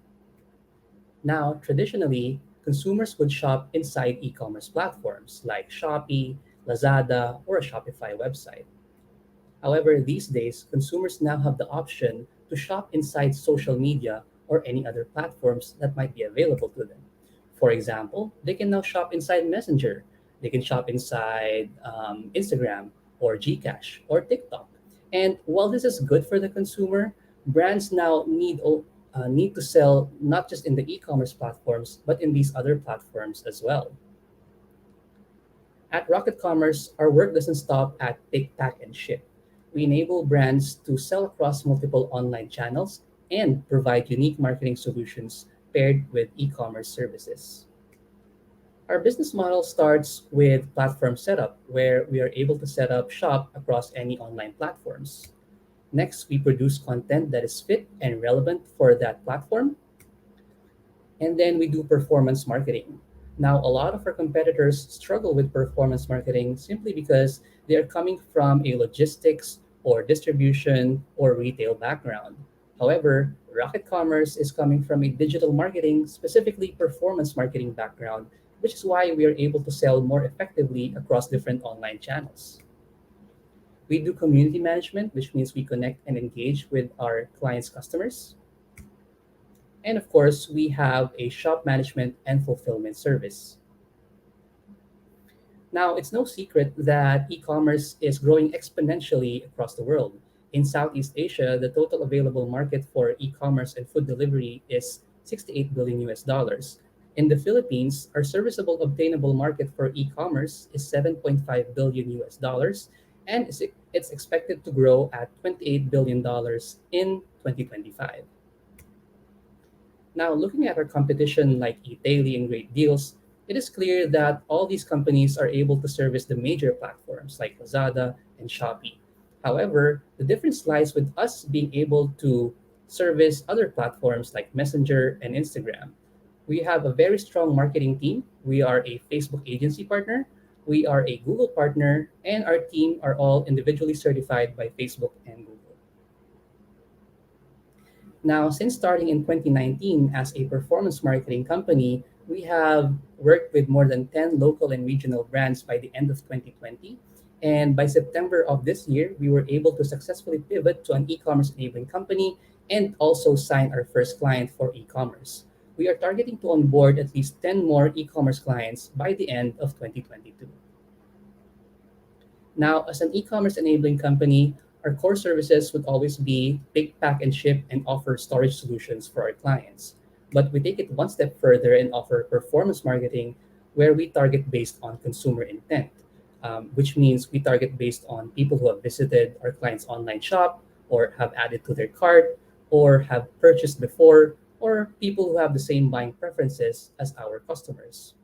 Now, traditionally, consumers would shop inside e-commerce platforms like Shopee, Lazada, or a Shopify website. However, these days, consumers now have the option to shop inside social media or any other platforms that might be available to them. For example, they can now shop inside Messenger, they can shop inside Instagram or Gcash or TikTok. And while this is good for the consumer, brands now need to sell not just in the e-commerce platforms, but in these other platforms as well. At Rocket Commerce, our work doesn't stop at pick, pack, and ship. We enable brands to sell across multiple online channels and provide unique marketing solutions paired with e commerce services. Our business model starts with platform setup, where we are able to set up shop across any online platforms. Next, we produce content that is fit and relevant for that platform, and then we do performance marketing. Now, a lot of our competitors struggle with performance marketing simply because they are coming from a logistics or distribution or retail background. However, Rocket Commerce is coming from a digital marketing, specifically performance marketing background, which is why we are able to sell more effectively across different online channels. We do community management, which means we connect and engage with our clients' customers. And of course, we have a shop management and fulfillment service. Now, it's no secret that e commerce is growing exponentially across the world. In Southeast Asia, the total available market for e commerce and food delivery is 68 billion US dollars. In the Philippines, our serviceable obtainable market for e commerce is 7.5 billion US dollars, and it's expected to grow at $28 billion dollars in 2025. Now, looking at our competition like eTaily and Great Deals, it is clear that all these companies are able to service the major platforms like Lazada and Shopee. However, the difference lies with us being able to service other platforms like Messenger and Instagram. We have a very strong marketing team. We are a Facebook agency partner. We are a Google partner, and our team are all individually certified by Facebook and Google. Now, since starting in 2019 as a performance marketing company, we have worked with more than 10 local and regional brands by the end of 2020. And by September of this year, we were able to successfully pivot to an e commerce enabling company and also sign our first client for e commerce. We are targeting to onboard at least 10 more e commerce clients by the end of 2022. Now, as an e-commerce enabling company, our core services would always be pick, pack, and ship and offer storage solutions for our clients. But we take it one step further and offer performance marketing where we target based on consumer intent, which means we target based on people who have visited our client's online shop or have added to their cart or have purchased before, or people who have the same buying preferences as our customers.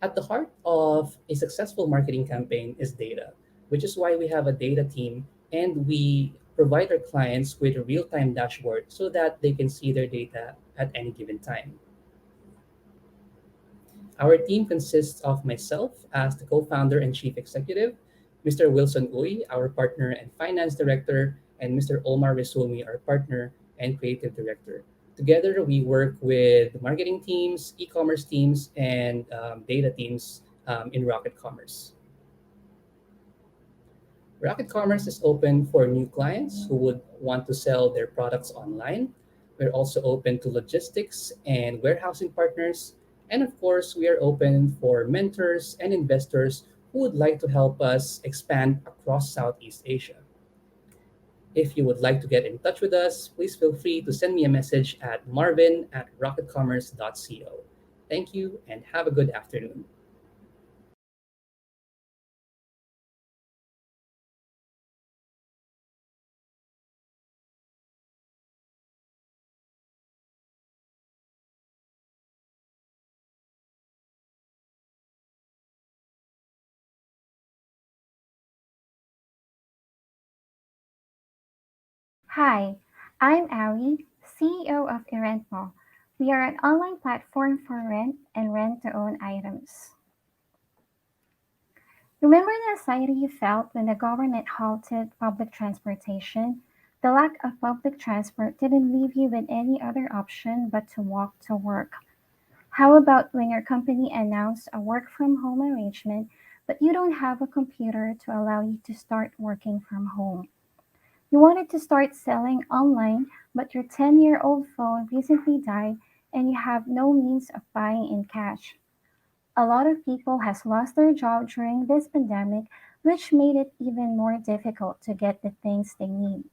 At the heart of a successful marketing campaign is data, which is why we have a data team and we provide our clients with a real time dashboard so that they can see their data at any given time. Our team consists of myself as the co founder and chief executive, Mr. Wilson Uy, our partner and finance director, and Mr. Omar Resumi, our partner and creative director. Together, we work with marketing teams, e commerce teams, and data teams in Rocket Commerce. Rocket Commerce is open for new clients who would want to sell their products online. We're also open to logistics and warehousing partners. And of course, we are open for mentors and investors who would like to help us expand across Southeast Asia. If you would like to get in touch with us, please feel free to send me a message at marvin@rocketcommerce.co. Thank you and have a good afternoon. Hi, I'm Ari, CEO of Irentmo. We are an online platform for rent and rent to own items. Remember the anxiety you felt when the government halted public transportation? The lack of public transport didn't leave you with any other option but to walk to work. How about when your company announced a work from home arrangement, but you don't have a computer to allow you to start working from home? You wanted to start selling online, but your 10-year-old phone recently died and you have no means of buying in cash. A lot of people has lost their job during this pandemic, which made it even more difficult to get the things they need.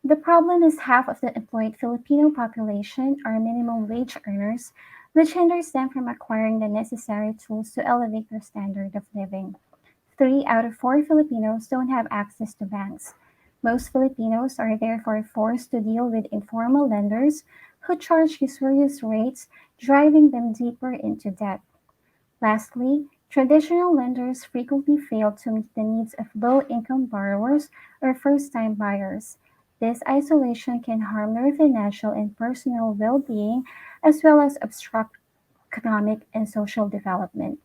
The problem is half of the employed Filipino population are minimum wage earners, which hinders them from acquiring the necessary tools to elevate their standard of living. 3 out of 4 Filipinos don't have access to banks. Most Filipinos are therefore forced to deal with informal lenders who charge usurious rates, driving them deeper into debt. Lastly, traditional lenders frequently fail to meet the needs of low-income borrowers or first-time buyers. This isolation can harm their financial and personal well-being as well as obstruct economic and social development.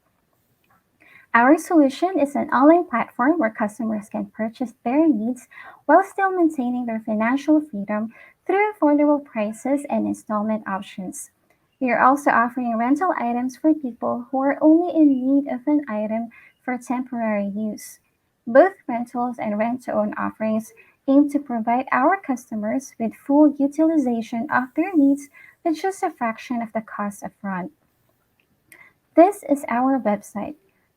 Our solution is an online platform where customers can purchase their needs while still maintaining their financial freedom through affordable prices and installment options. We are also offering rental items for people who are only in need of an item for temporary use. Both rentals and rent to own offerings aim to provide our customers with full utilization of their needs with just a fraction of the cost upfront. This is our website.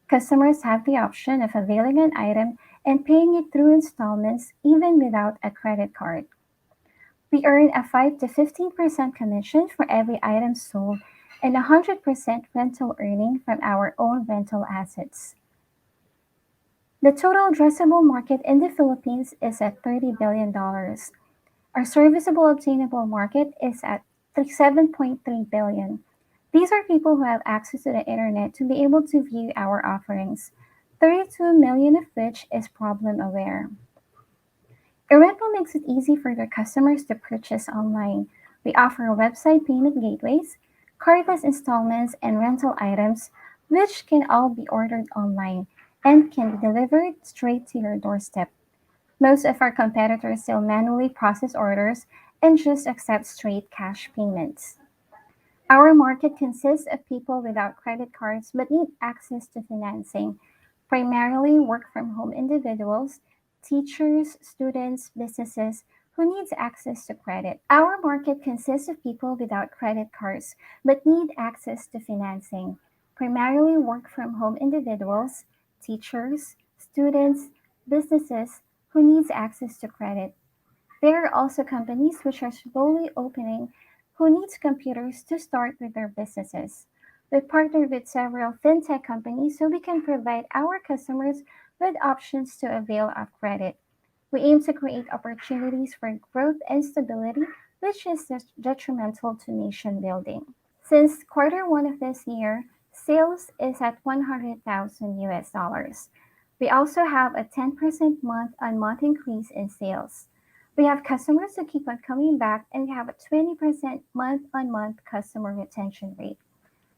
Customers have the option of availing an item and paying it through installments even without a credit card. We earn a 5 to 15% commission for every item sold and 100% rental earning from our own rental assets. The total addressable market in the Philippines is at $30 billion. Our serviceable obtainable market is at 7.3 billion. These are people who have access to the internet to be able to view our offerings, 32 million of which is problem aware. Irento makes it easy for their customers to purchase online. We offer website payment gateways, cardless installments, and rental items, which can all be ordered online and can be delivered straight to your doorstep. Most of our competitors still manually process orders and just accept straight cash payments. Our market consists of people without credit cards but need access to financing, primarily work from home individuals, teachers, students, businesses who needs access to credit. Our market consists of people without credit cards but need access to financing, primarily work from home individuals, teachers, students, businesses who needs access to credit. There are also companies which are slowly opening who needs computers to start with their businesses. We partner with several fintech companies so we can provide our customers with options to avail of credit. We aim to create opportunities for growth and stability, which is detrimental to nation building. Since quarter 1 of this year, sales is at 100,000 US dollars. We also have a 10% month-on-month increase in sales. We have customers who keep on coming back, and we have a 20% month-on-month customer retention rate.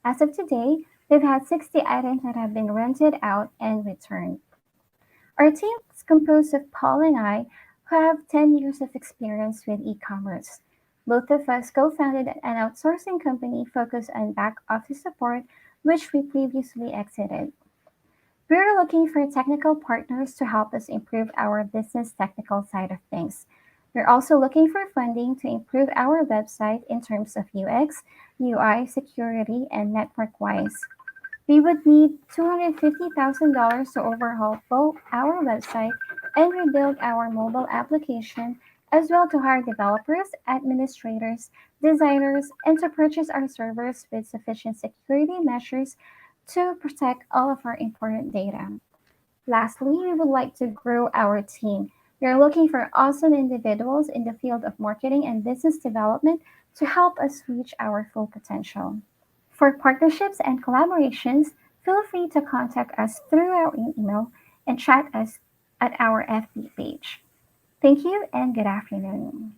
As of today, we've had 60 items that have been rented out and returned. Our team is composed of Paul and I, who have 10 years of experience with e-commerce. Both of us co-founded an outsourcing company focused on back office support, which we previously exited. We're looking for technical partners to help us improve our business technical side of things. We're also looking for funding to improve our website in terms of UX, UI, security, and network wise. We would need $250,000 to overhaul both our website and rebuild our mobile application, as well to hire developers, administrators, designers, and to purchase our servers with sufficient security measures to protect all of our important data. Lastly, we would like to grow our team. We are looking for awesome individuals in the field of marketing and business development to help us reach our full potential. For partnerships and collaborations, feel free to contact us through our email and chat us at our FB page. Thank you and good afternoon.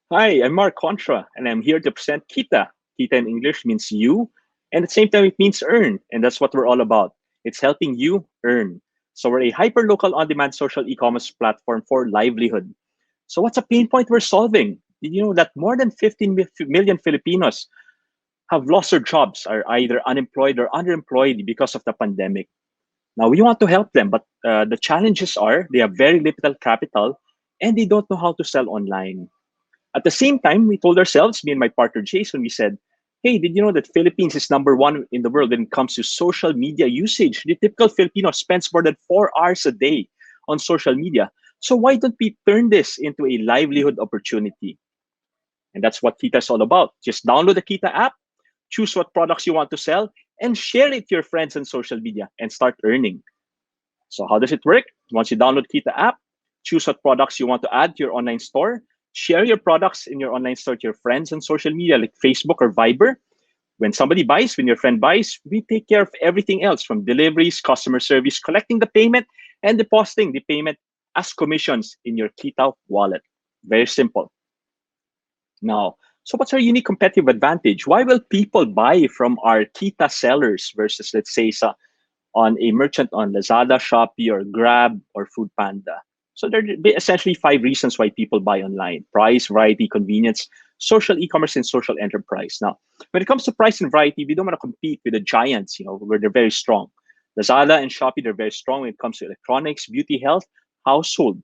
Hi, I'm Mark Contra, and I'm here to present Kita. Kita in English means you, and at the same time, it means earn, and that's what we're all about. It's helping you earn. So we're a hyper-local on-demand social e-commerce platform for livelihood. So what's a pain point we're solving? Did you know that more than 15 million Filipinos have lost their jobs, are either unemployed or underemployed because of the pandemic? Now, we want to help them, but the challenges are they have very little capital, and they don't know how to sell online. At the same time, we told ourselves, me and my partner Jason, we said, hey, did you know that Philippines is #1 in the world when it comes to social media usage? The typical Filipino spends more than 4 hours a day on social media. So why don't we turn this into a livelihood opportunity? And that's what Kita is all about. Just download the Kita app, choose what products you want to sell, and share it to your friends on social media and start earning. So how does it work? Once you download Kita app, choose what products you want to add to your online store, share your products in your online store to your friends on social media like Facebook or Viber. When somebody buys, when your friend buys, we take care of everything else from deliveries, customer service, collecting the payment, and depositing the payment as commissions in your Kita wallet. Very simple. Now, so what's our unique competitive advantage? Why will people buy from our Kita sellers versus, let's say, on a merchant on Lazada, Shopee, or Grab, or Foodpanda? So there are essentially 5 reasons why people buy online: price, variety, convenience, social e-commerce, and social enterprise. Now, when it comes to price and variety, we don't want to compete with the giants, where they're very strong. Lazada and Shopee, they're very strong when it comes to electronics, beauty, health, household.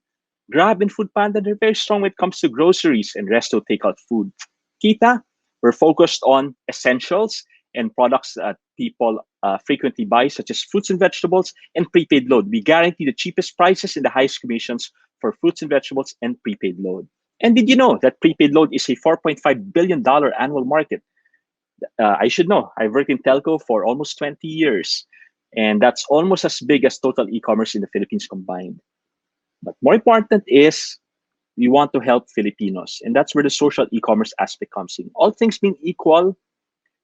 Grab and Foodpanda, they're very strong when it comes to groceries and resto takeout food. Kita, we're focused on essentials and products that people frequently buy, such as fruits and vegetables and prepaid load. We guarantee the cheapest prices and the highest commissions for fruits and vegetables and prepaid load. And did you know that prepaid load is a $4.5 billion annual market? I should know. I've worked in telco for almost 20 years, and that's almost as big as total e-commerce in the Philippines combined. But more important is we want to help Filipinos, and that's where the social e-commerce aspect comes in. All things being equal,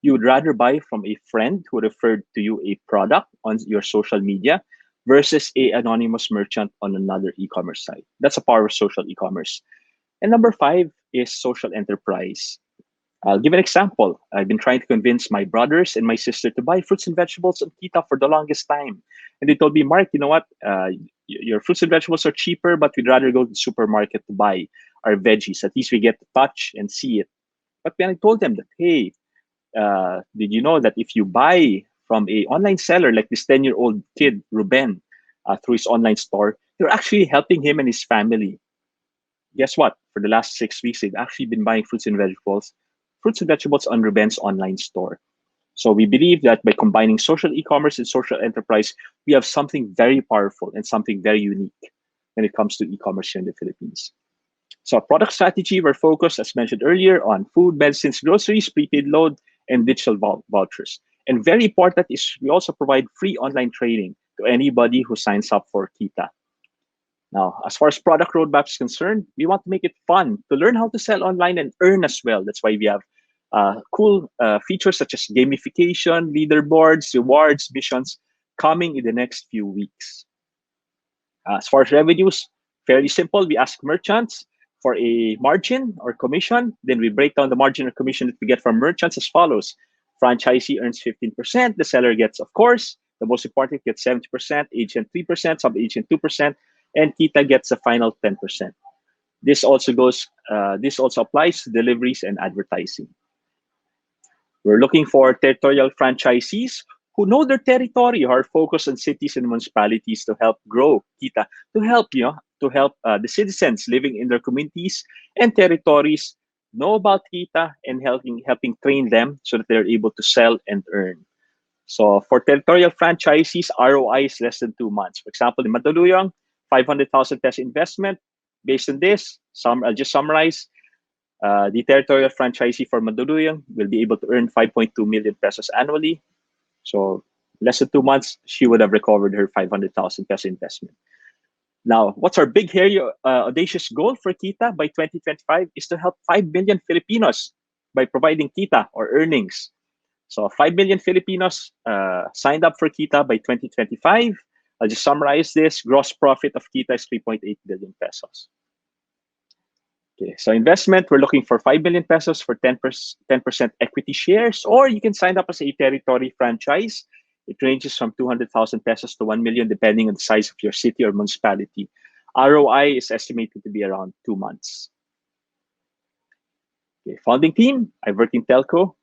you would rather buy from a friend who referred to you a product on your social media versus a anonymous merchant on another e-commerce site. That's a power of social e-commerce. And number 5 is social enterprise. I'll give an example. I've been trying to convince my brothers and my sister to buy fruits and vegetables on Kita for the longest time. And they told me, Mark, you know what? Your fruits and vegetables are cheaper, but we'd rather go to the supermarket to buy our veggies. At least we get to touch and see it. But when I told them that, hey, did you know that if you buy from a online seller like this 10-year-old kid, Ruben, through his online store, you're actually helping him and his family. Guess what? For the last 6 weeks, they've actually been buying fruits and vegetables on Ruben's online store. So we believe that by combining social e-commerce and social enterprise, we have something very powerful and something very unique when it comes to e-commerce here in the Philippines. So our product strategy, we're focused, as mentioned earlier, on food, medicines, groceries, prepaid load, and digital vouchers. And very important is we also provide free online training to anybody who signs up for Kita. Now, as far as product roadmap is concerned, we want to make it fun to learn how to sell online and earn as well. That's why we have cool features such as gamification, leaderboards, rewards, missions coming in the next few weeks. As far as revenues, fairly simple. We ask merchants for a margin or commission. Then we break down the margin or commission that we get from merchants as follows. Franchisee earns 15%. The seller gets, of course, the most important, gets 70%, agent 3%, sub-agent 2%, and Kita gets the final 10%. This also applies to deliveries and advertising. We're looking for territorial franchisees who know their territory, who are focused on cities and municipalities to help grow Kita, to help the citizens living in their communities and territories know about Kita and helping train them so that they're able to sell and earn. So for territorial franchisees, ROI is less than 2 months. For example, in Mandaluyong, 500,000 peso investment. Based on this, I'll just summarize. The territorial franchisee for Mandaluyong will be able to earn 5.2 million pesos annually. So less than 2 months, she would have recovered her 500,000 peso investment. Now, what's our big, hairy, audacious goal for Kita by 2025 is to help 5 million Filipinos by providing Kita or earnings. So 5 million Filipinos signed up for Kita by 2025. I'll just summarize this. Gross profit of Kita is 3.8 billion pesos. Okay, so investment, we're looking for 5 billion pesos for 10% equity shares, or you can sign up as a territory franchise. It ranges from 200,000 pesos to 1 million, depending on the size of your city or municipality. ROI is estimated to be around 2 months. Okay, founding team, I worked in telco,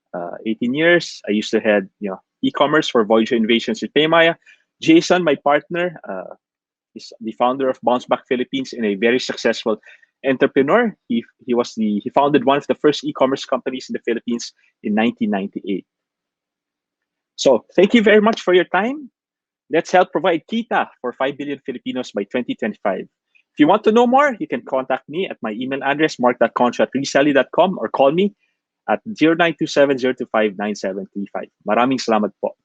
18 years. I used to head e-commerce for Voyager Innovations with Paymaya. Jason, my partner, is the founder of Bounce Back Philippines and a very successful entrepreneur. He founded one of the first e-commerce companies in the Philippines in 1998. So thank you very much for your time. Let's help provide Kita for 5 billion Filipinos by 2025. If you want to know more, you can contact me at my email address, mark.concha@reselly.com, or call me at 0927-025-9735. Maraming salamat po.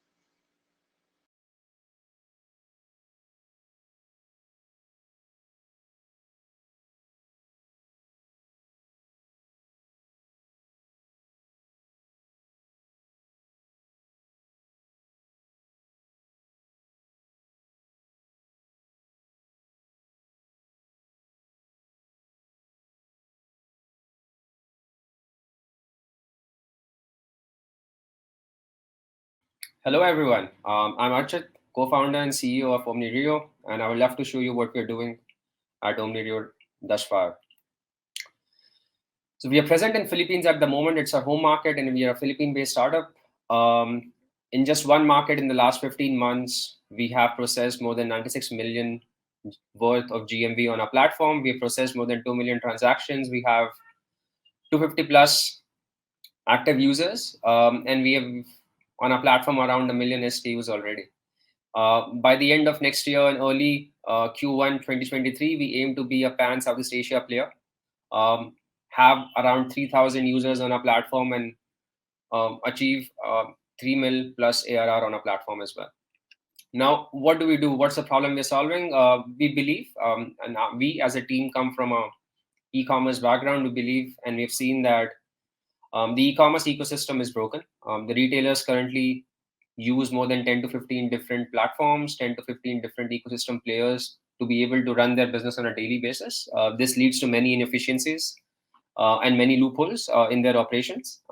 Hello, everyone. I'm Archit, co-founder and CEO of OmniRio, and I would love to show you what we're doing at OmniRio thus far. So we are present in Philippines at the moment. It's our home market, and we are a Philippine-based startup. In just one market in the last 15 months, we have processed more than 96 million worth of GMV on our platform. We have processed more than 2 million transactions. We have 250 plus active users, and we have on our platform around 1 million SKUs already. By the end of next year and early Q1 2023, we aim to be a pan Southeast Asia player, have around 3,000 users on our platform, and achieve 3 mil plus ARR on our platform as well. Now, what do we do? What's the problem we're solving? We believe, and we as a team come from a e-commerce background. We believe, and we've seen that the e-commerce ecosystem is broken. The retailers currently use more than 10 to 15 different platforms, 10 to 15 different ecosystem players to be able to run their business on a daily basis. This leads to many inefficiencies and many loopholes in their operations.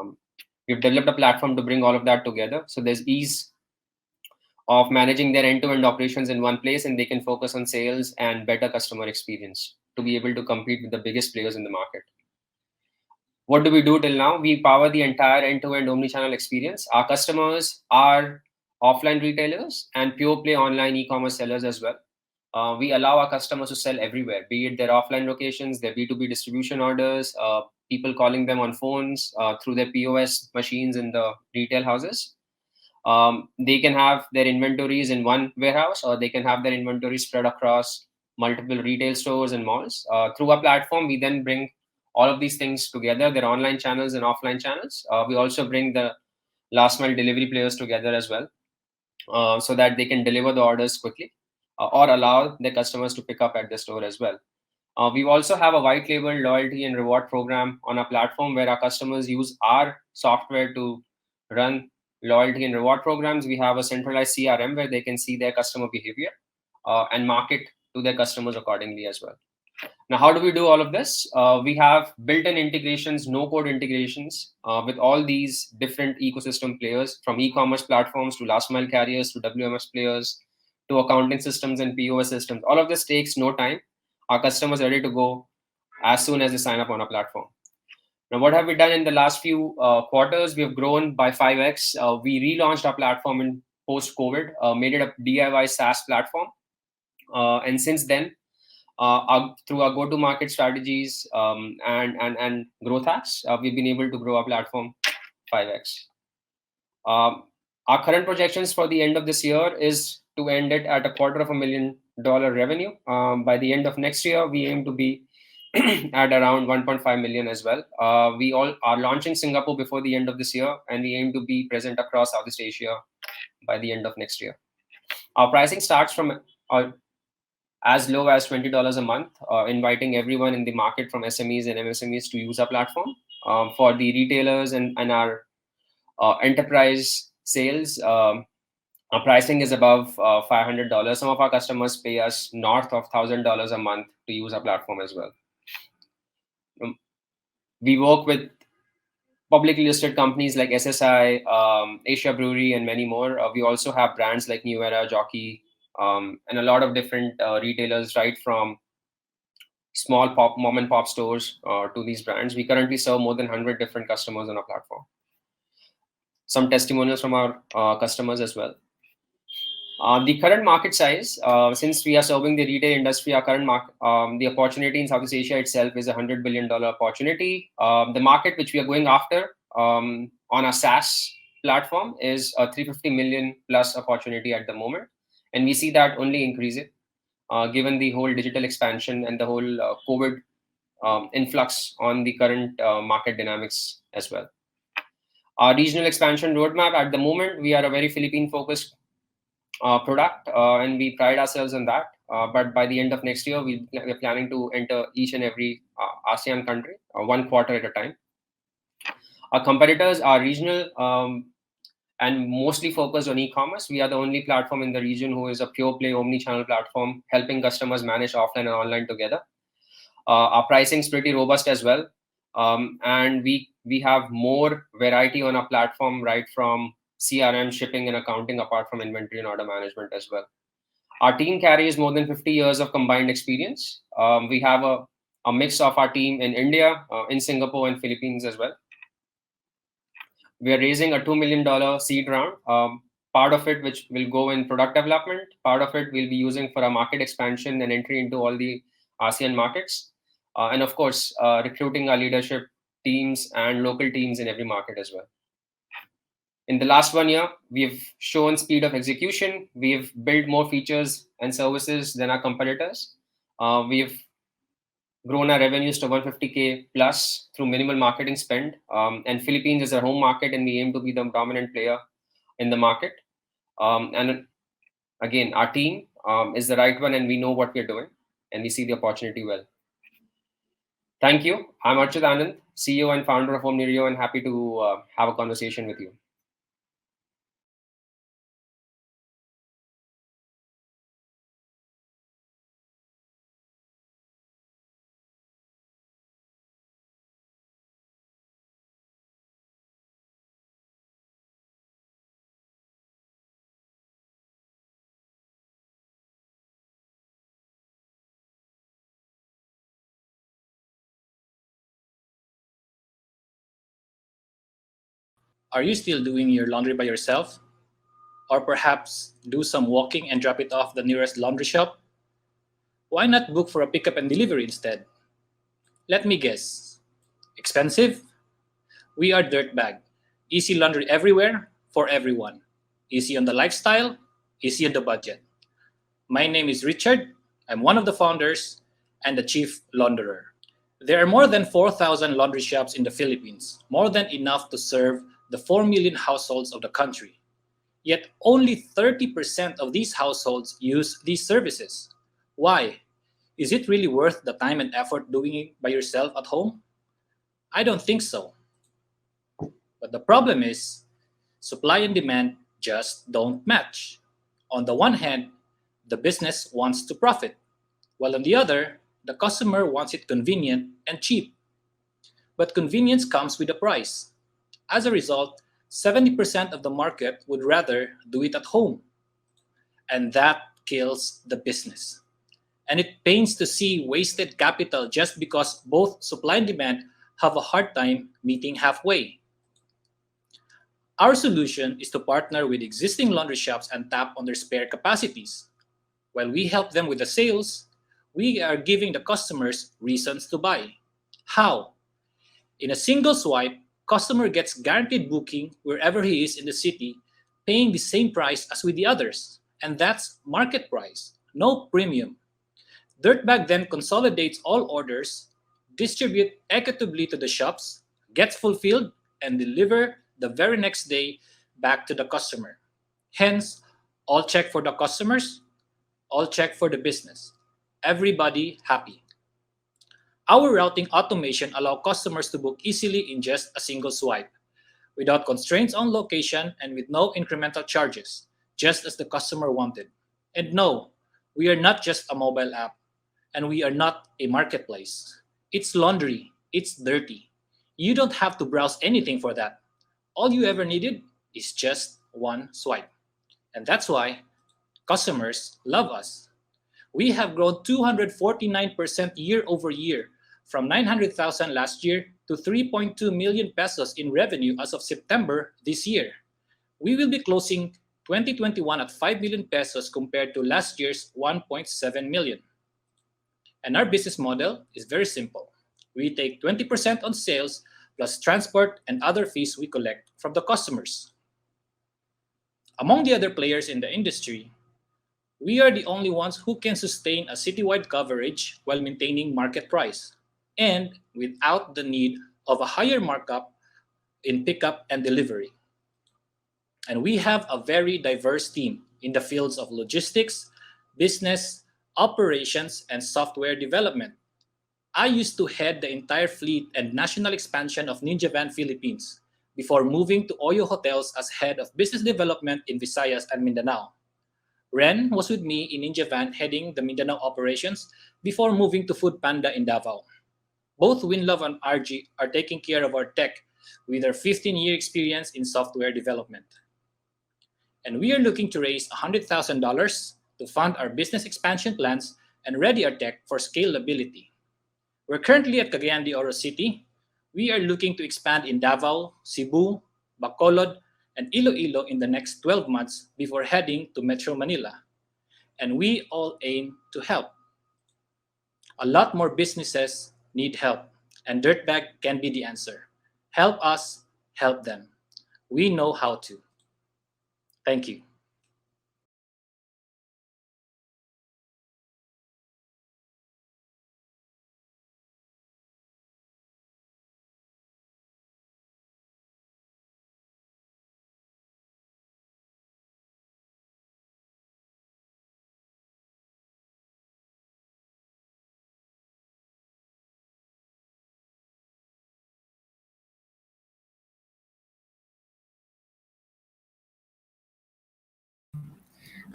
We've developed a platform to bring all of that together. So there's ease of managing their end-to-end operations in one place, and they can focus on sales and better customer experience to be able to compete with the biggest players in the market. What do we do till now? We power the entire end-to-end omnichannel experience. Our customers are offline retailers and pure play online e-commerce sellers as well. We allow our customers to sell everywhere, be it their offline locations, their B2B distribution orders, people calling them on phones, through their POS machines in the retail houses. They can have their inventories in one warehouse, or they can have their inventory spread across multiple retail stores and malls. Through our platform, we then bring all of these things together, their online channels and offline channels. We also bring the last mile delivery players together as well, so that they can deliver the orders quickly, or allow their customers to pick up at the store as well. We also have a white label loyalty and reward program on our platform where our customers use our software to run loyalty and reward programs. We have a centralized CRM where they can see their customer behavior and market to their customers accordingly as well. Now, how do we do all of this? We have built-in integrations, no-code integrations with all these different ecosystem players, from e-commerce platforms to last-mile carriers to WMS players to accounting systems and POS systems. All of this takes no time. Our customers are ready to go as soon as they sign up on our platform. Now, what have we done in the last few quarters? We have grown by 5x. We relaunched our platform in post-COVID, made it a DIY SaaS platform. And since then, through our go-to-market strategies and growth hacks, we've been able to grow our platform 5x. Our current projections for the end of this year is to end it at $250,000 revenue. By the end of next year, we aim to be at around 1.5 million as well. We all are launching Singapore before the end of this year, and we aim to be present across Southeast Asia by the end of next year. Our pricing starts from as low as $20 a month, inviting everyone in the market from SMEs and MSMEs to use our platform. For the retailers and our enterprise sales, our pricing is above $500. Some of our customers pay us north of $1,000 a month to use our platform as well. We work with publicly listed companies like SSI, Asia Brewery, and many more. We also have brands like New Era, Jockey, and a lot of different retailers, right from small mom and pop stores to these brands. We currently serve more than 100 different customers on our platform. Some testimonials from our customers as well. The current market size, since we are serving the retail industry, our current market, the opportunity in Southeast Asia itself is a $100 billion opportunity. The market which we are going after on our SaaS platform is a $350 million plus opportunity at the moment. And we see that only increasing given the whole digital expansion and the whole COVID influx on the current market dynamics as well. Our regional expansion roadmap at the moment, we are a very Philippine-focused product, and we pride ourselves on that. But by the end of next year, we're planning to enter each and every ASEAN country, one quarter at a time. Our competitors are regional and mostly focused on e-commerce. We are the only platform in the region who is a pure play omni-channel platform, helping customers manage offline and online together. Our pricing is pretty robust as well. And we have more variety on our platform, right from CRM, shipping, and accounting, apart from inventory and order management as well. Our team carries more than 50 years of combined experience. We have a mix of our team in India, in Singapore, and Philippines as well. We are raising a $2 million seed round. Part of it which will go in product development. Part of it we'll be using for our market expansion and entry into all the ASEAN markets. And of course, recruiting our leadership teams and local teams in every market as well. In the last 1 year, we've shown speed of execution. We've built more features and services than our competitors. We've grown our revenues to 150K plus through minimal marketing spend. And Philippines is our home market, and we aim to be the dominant player in the market. And again, our team is the right one, and we know what we're doing, and we see the opportunity well. Thank you. I'm Archit Anand, CEO and founder of Omnirio, and happy to have a conversation with you. Are you still doing your laundry by yourself? Or perhaps do some walking and drop it off the nearest laundry shop? Why not book for a pickup and delivery instead? Let me guess. Expensive? We are Dirtbag. Easy laundry everywhere, for everyone. Easy on the lifestyle, easy on the budget. My name is Richard. I'm one of the founders and the chief launderer. There are more than 4,000 laundry shops in the Philippines, more than enough to serve the 4 million households of the country. Yet only 30% of these households use these services. Why? Is it really worth the time and effort doing it by yourself at home? I don't think so. But the problem is, supply and demand just don't match. On the one hand, the business wants to profit. while on the other, the customer wants it convenient and cheap. But convenience comes with a price. As a result, 70% of the market would rather do it at home, and that kills the business. And it pains to see wasted capital just because both supply and demand have a hard time meeting halfway. Our solution is to partner with existing laundry shops and tap on their spare capacities. While we help them with the sales, we are giving the customers reasons to buy. How? In a single swipe, customer gets guaranteed booking wherever he is in the city, paying the same price as with the others. And that's market price, no premium. Dirtbag then consolidates all orders, distribute equitably to the shops, gets fulfilled, and deliver the very next day back to the customer. Hence, all check for the customers, all check for the business. Everybody happy. Our routing automation allows customers to book easily in just a single swipe, without constraints on location and with no incremental charges, just as the customer wanted. And no, we are not just a mobile app, and we are not a marketplace. It's laundry, it's dirty. You don't have to browse anything for that. All you ever needed is just one swipe. And that's why customers love us. We have grown 249% year over year, from 900,000 last year to 3.2 million pesos in revenue as of September this year. We will be closing 2021 at 5 million pesos compared to last year's 1.7 million. And our business model is very simple. We take 20% on sales plus transport and other fees we collect from the customers. Among the other players in the industry, we are the only ones who can sustain a citywide coverage while maintaining market price and without the need of a higher markup in pickup and delivery. And we have a very diverse team in the fields of logistics, business, operations, and software development. I used to head the entire fleet and national expansion of Ninja Van Philippines before moving to Oyo Hotels as head of business development in Visayas and Mindanao. Ren was with me in Ninja Van heading the Mindanao operations before moving to Food Panda in Davao. Both Winlove and RG are taking care of our tech with their 15-year experience in software development. And we are looking to raise $100,000 to fund our business expansion plans and ready our tech for scalability. We're currently at Cagayan de Oro City. We are looking to expand in Davao, Cebu, Bacolod, and Iloilo in the next 12 months before heading to Metro Manila. And we all aim to help. A lot more businesses need help, and Dirtbag can be the answer. Help us, help them. We know how to. Thank you.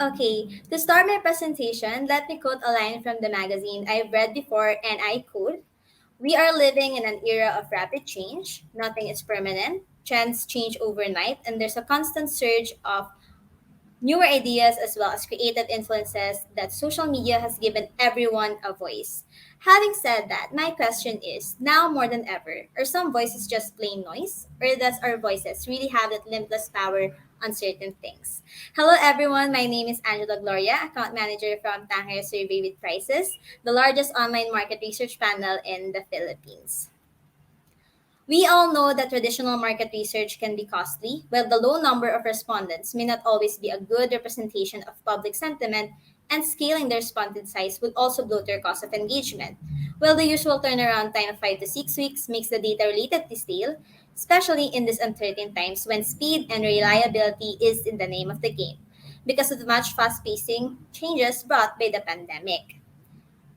Okay, to start my presentation, let me quote a line from the magazine I've read before, and I quote: "We are living in an era of rapid change. Nothing is permanent. Trends change overnight, and there's a constant surge of newer ideas as well as creative influences that social media has given everyone a voice." Having said that, my question is, now more than ever, are some voices just plain noise? Or does our voices really have that limitless power on certain things? Hello everyone, my name is Angela Gloria, account manager from Tanghaya Survey with Prices, the largest online market research panel in the Philippines. We all know that traditional market research can be costly, while the low number of respondents may not always be a good representation of public sentiment, and scaling the respondent size would also bloat their cost of engagement. While the usual turnaround time of 5 to 6 weeks makes the data relatively stale, especially in these uncertain times when speed and reliability is in the name of the game, because of the much fast-pacing changes brought by the pandemic.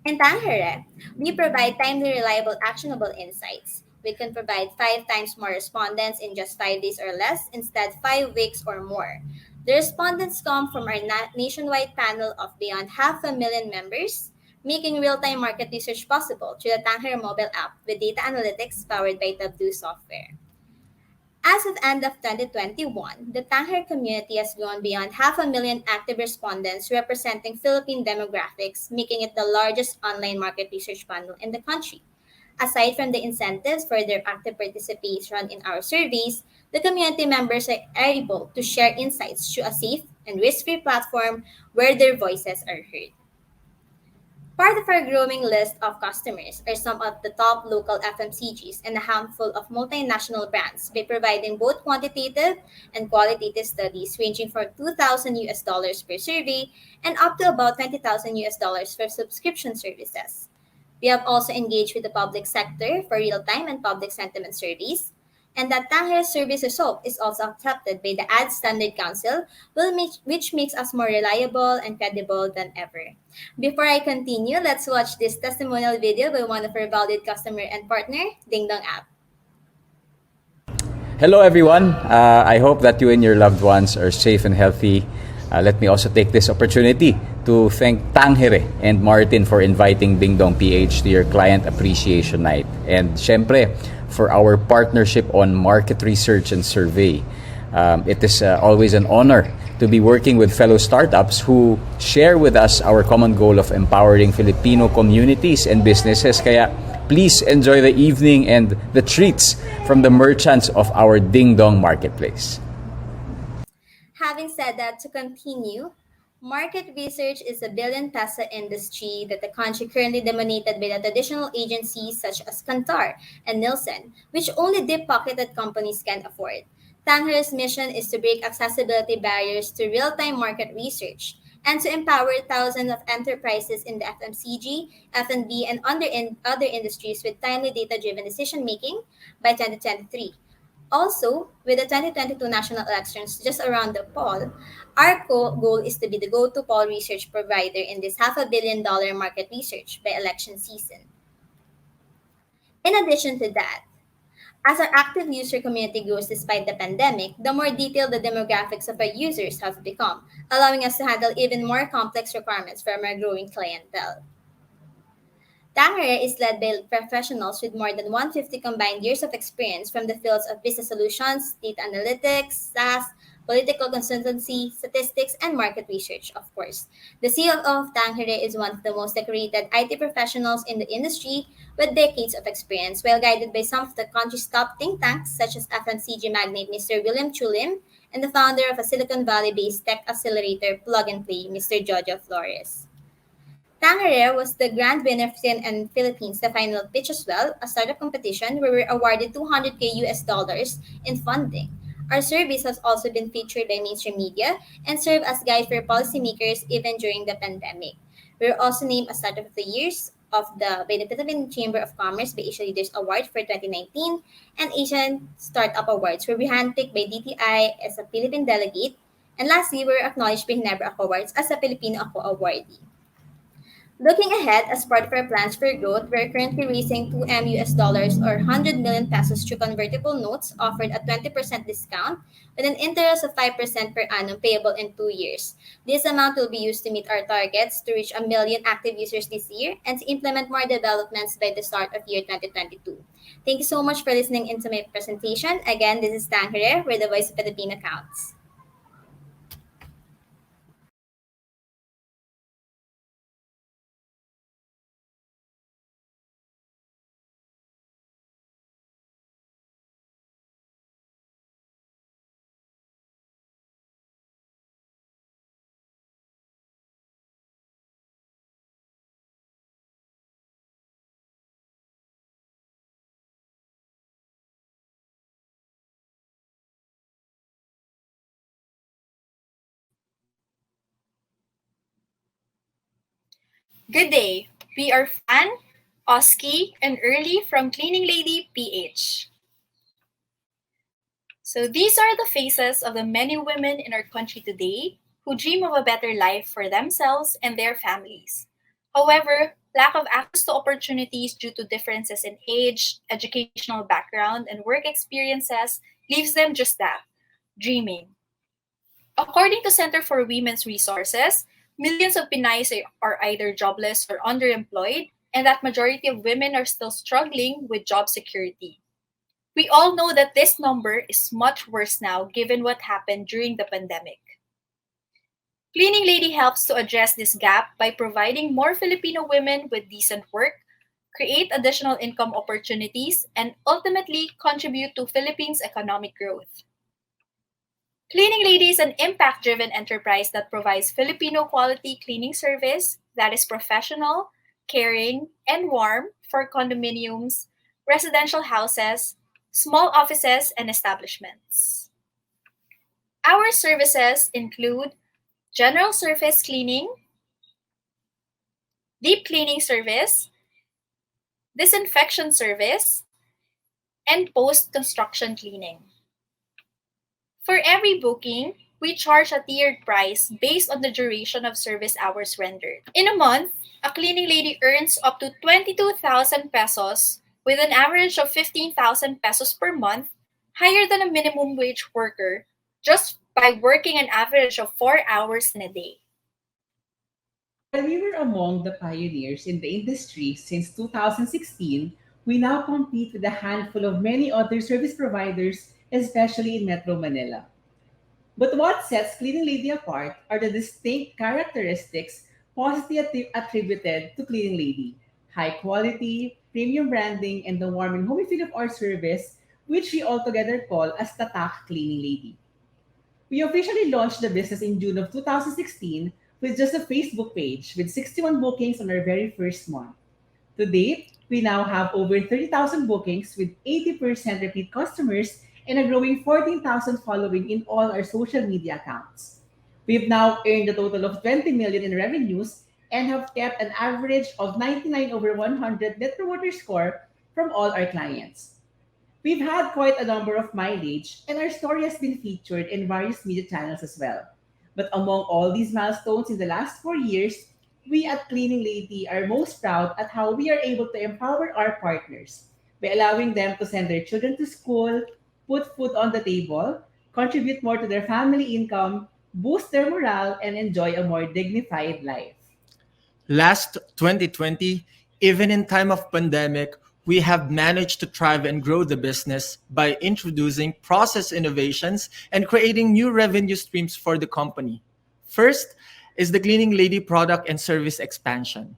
In Tanhere, we provide timely, reliable, actionable insights. We can provide 5 times more respondents in just 5 days or less, instead 5 weeks or more. The respondents come from our nationwide panel of beyond 500,000 members, making real-time market research possible through the Tangere mobile app with data analytics powered by Tableau software. As of end of 2021, the Tangere community has grown beyond 500,000 active respondents representing Philippine demographics, making it the largest online market research panel in the country. Aside from the incentives for their active participation in our surveys, the community members are able to share insights through a safe and risk-free platform where their voices are heard. Part of our growing list of customers are some of the top local FMCGs and a handful of multinational brands by providing both quantitative and qualitative studies ranging from 2,000 US dollars per survey and up to about 20,000 US dollars for subscription services. We have also engaged with the public sector for real-time and public sentiment surveys, and that Tangere service result is also accepted by the Ad Standard Council, which makes us more reliable and credible than ever. Before I continue, let's watch this testimonial video by one of our valued customer and partner, Ding Dong App. Hello everyone. I hope that you and your loved ones are safe and healthy. Let me also take this opportunity to thank Tangere and Martin for inviting Ding Dong PH to your client appreciation night. And syempre, for our partnership on market research and survey. It is always an honor to be working with fellow startups who share with us our common goal of empowering Filipino communities and businesses. Kaya please enjoy the evening and the treats from the merchants of our Ding Dong Marketplace. Having said that, to continue, market research is a billion peso industry that the country currently dominated by the traditional agencies such as Kantar and Nielsen, which only deep-pocketed companies can afford. Tangere's mission is to break accessibility barriers to real-time market research and to empower thousands of enterprises in the FMCG, F&B, and other industries with timely data-driven decision-making by 2023. Also, with the 2022 national elections just around the poll, our goal is to be the go-to poll research provider in this $500 million market research by election season. In addition to that, as our active user community grows despite the pandemic, the more detailed the demographics of our users have become, allowing us to handle even more complex requirements from our growing clientele. Tangere is led by professionals with more than 150 combined years of experience from the fields of business solutions, data analytics, SaaS, political consultancy, statistics, and market research, of course. The CEO of Tangere is one of the most decorated IT professionals in the industry with decades of experience, well guided by some of the country's top think tanks, such as FMCG magnate Mr. William Chulim and the founder of a Silicon Valley-based tech accelerator Plug and Play, Mr. Jojo Flores. Tangere was the grand winner in Philippines, the final pitch as well, a startup competition where we were awarded 200K US dollars in funding. Our service has also been featured by mainstream media and served as guide for policymakers even during the pandemic. We were also named as Startup of the Years by the Philippine Chamber of Commerce by Asia Leaders Award for 2019 and Asian Startup Awards, where we handpicked by DTI as a Philippine delegate. And lastly, we were acknowledged by Ginebra Ako Awards as a Filipino Ako awardee. Looking ahead, as part of our plans for growth, we're currently raising 2M US dollars or 100 million pesos through convertible notes offered at 20% discount with an interest of 5% per annum payable in 2 years. This amount will be used to meet our targets to reach 1 million active users this year and to implement more developments by the start of year 2022. Thank you so much for listening into my presentation. Again, this is Tangere, where the voice of Filipino counts. Good day. We are Fan, Oski, and Early from Cleaning Lady PH. So these are the faces of the many women in our country today who dream of a better life for themselves and their families. However, lack of access to opportunities due to differences in age, educational background, and work experiences leaves them just that, dreaming. According to Center for Women's Resources, Millions of Pinays are either jobless or underemployed, and that majority of women are still struggling with job security. We all know that this number is much worse now given what happened during the pandemic. Cleaning Lady helps to address this gap by providing more Filipino women with decent work, create additional income opportunities, and ultimately contribute to Philippines' economic growth. Cleaning Lady is an impact driven enterprise that provides Filipino quality cleaning service that is professional, caring, and warm for condominiums, residential houses, small offices, and establishments. Our services include general surface cleaning, deep cleaning service, disinfection service, and post construction cleaning. For every booking, we charge a tiered price based on the duration of service hours rendered. In a month, a cleaning lady earns up to 22,000 pesos with an average of 15,000 pesos per month, higher than a minimum wage worker, just by working an average of 4 hours in a day. While we were among the pioneers in the industry since 2016, we now compete with a handful of many other service providers, especially in Metro Manila. But what sets Cleaning Lady apart are the distinct characteristics positively attributed to Cleaning Lady: high quality, premium branding, and the warm and homey feel of our service, which we altogether call as Tatak Cleaning Lady. We officially launched the business in June of 2016 with just a Facebook page with 61 bookings on our very first month. To date, we now have over 30,000 bookings with 80% repeat customers and a growing 14,000 following in all our social media accounts. We've now earned a total of 20 million in revenues and have kept an average of 99 over 100 Net Promoter Score from all our clients. We've had quite a number of mileage, and our story has been featured in various media channels as well. But among all these milestones in the last 4 years, we at Cleaning Lady are most proud at how we are able to empower our partners by allowing them to send their children to school, put food on the table, contribute more to their family income, boost their morale, and enjoy a more dignified life. Last 2020, even in time of pandemic, we have managed to thrive and grow the business by introducing process innovations and creating new revenue streams for the company. First is the Cleaning Lady product and service expansion.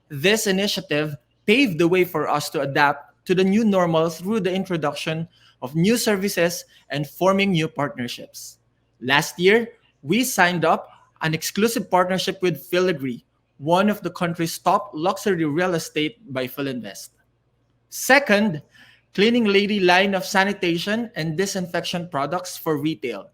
This initiative paved the way for us to adapt to the new normal through the introduction of new services and forming new partnerships. Last year, we signed up an exclusive partnership with Filigree, one of the country's top luxury real estate by Philinvest. Second, Cleaning Lady line of sanitation and disinfection products for retail.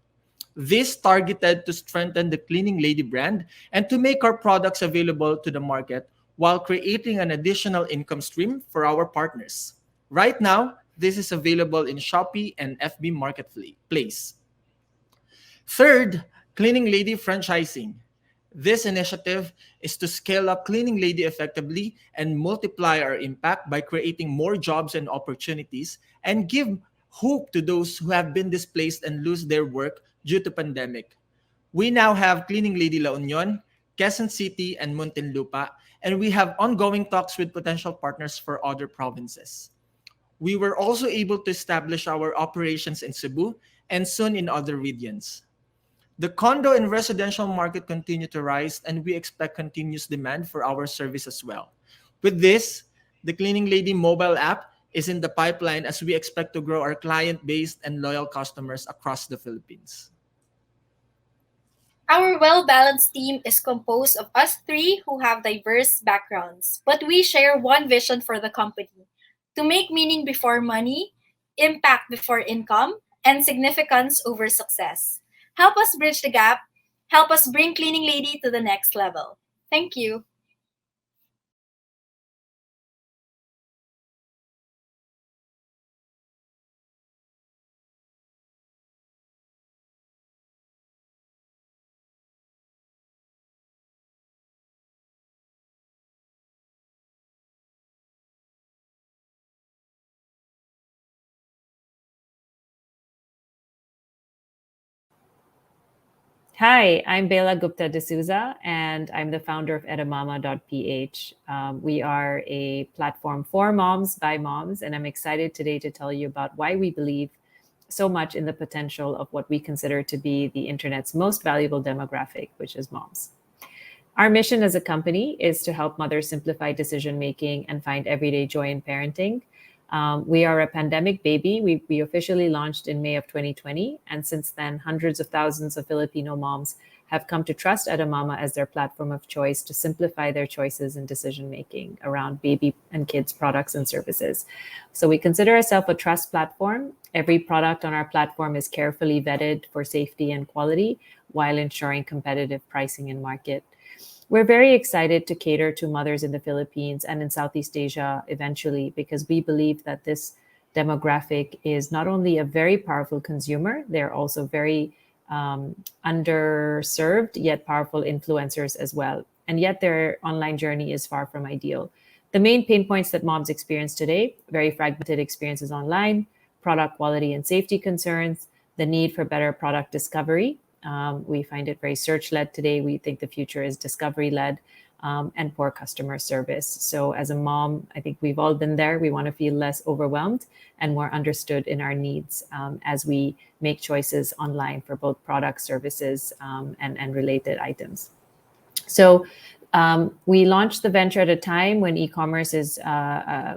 This targeted to strengthen the Cleaning Lady brand and to make our products available to the market while creating an additional income stream for our partners. Right now, this is available in Shopee and FB Marketplace. Third, Cleaning Lady franchising. This initiative is to scale up Cleaning Lady effectively and multiply our impact by creating more jobs and opportunities and give hope to those who have been displaced and lose their work due to pandemic. We now have Cleaning Lady La Union, Quezon City, and Muntinlupa, and we have ongoing talks with potential partners for other provinces. We were also able to establish our operations in Cebu and soon in other regions. The condo and residential market continue to rise, and we expect continuous demand for our service as well. With this, the Cleaning Lady mobile app is in the pipeline as we expect to grow our client base and loyal customers across the Philippines. Our well balanced team is composed of us three who have diverse backgrounds, but we share one vision for the company: to make meaning before money, impact before income, and significance over success. Help us bridge the gap. Help us bring Cleaning Lady to the next level. Thank you. Hi, I'm Bela Gupta D'Souza, and I'm the founder of edamama.ph. We are a platform for moms by moms, and I'm excited today to tell you about why we believe so much in the potential of what we consider to be the internet's most valuable demographic, which is moms. Our mission as a company is to help mothers simplify decision making and find everyday joy in parenting. We are a pandemic baby. We officially launched in May of 2020. And since then, hundreds of thousands of Filipino moms have come to trust Edamama as their platform of choice to simplify their choices in decision making around baby and kids products and services. So we consider ourselves a trust platform. Every product on our platform is carefully vetted for safety and quality while ensuring competitive pricing in market. We're very excited to cater to mothers in the Philippines and in Southeast Asia eventually, because we believe that this demographic is not only a very powerful consumer, they're also very underserved yet powerful influencers as well. And yet their online journey is far from ideal. The main pain points that moms experience today: very fragmented experiences online, product quality and safety concerns, the need for better product discovery. We find it very search-led today. We think the future is discovery-led, and poor customer service. So as a mom, I think we've all been there. We want to feel less overwhelmed and more understood in our needs as we make choices online for both products, services, and related items. So we launched the venture at a time when e-commerce is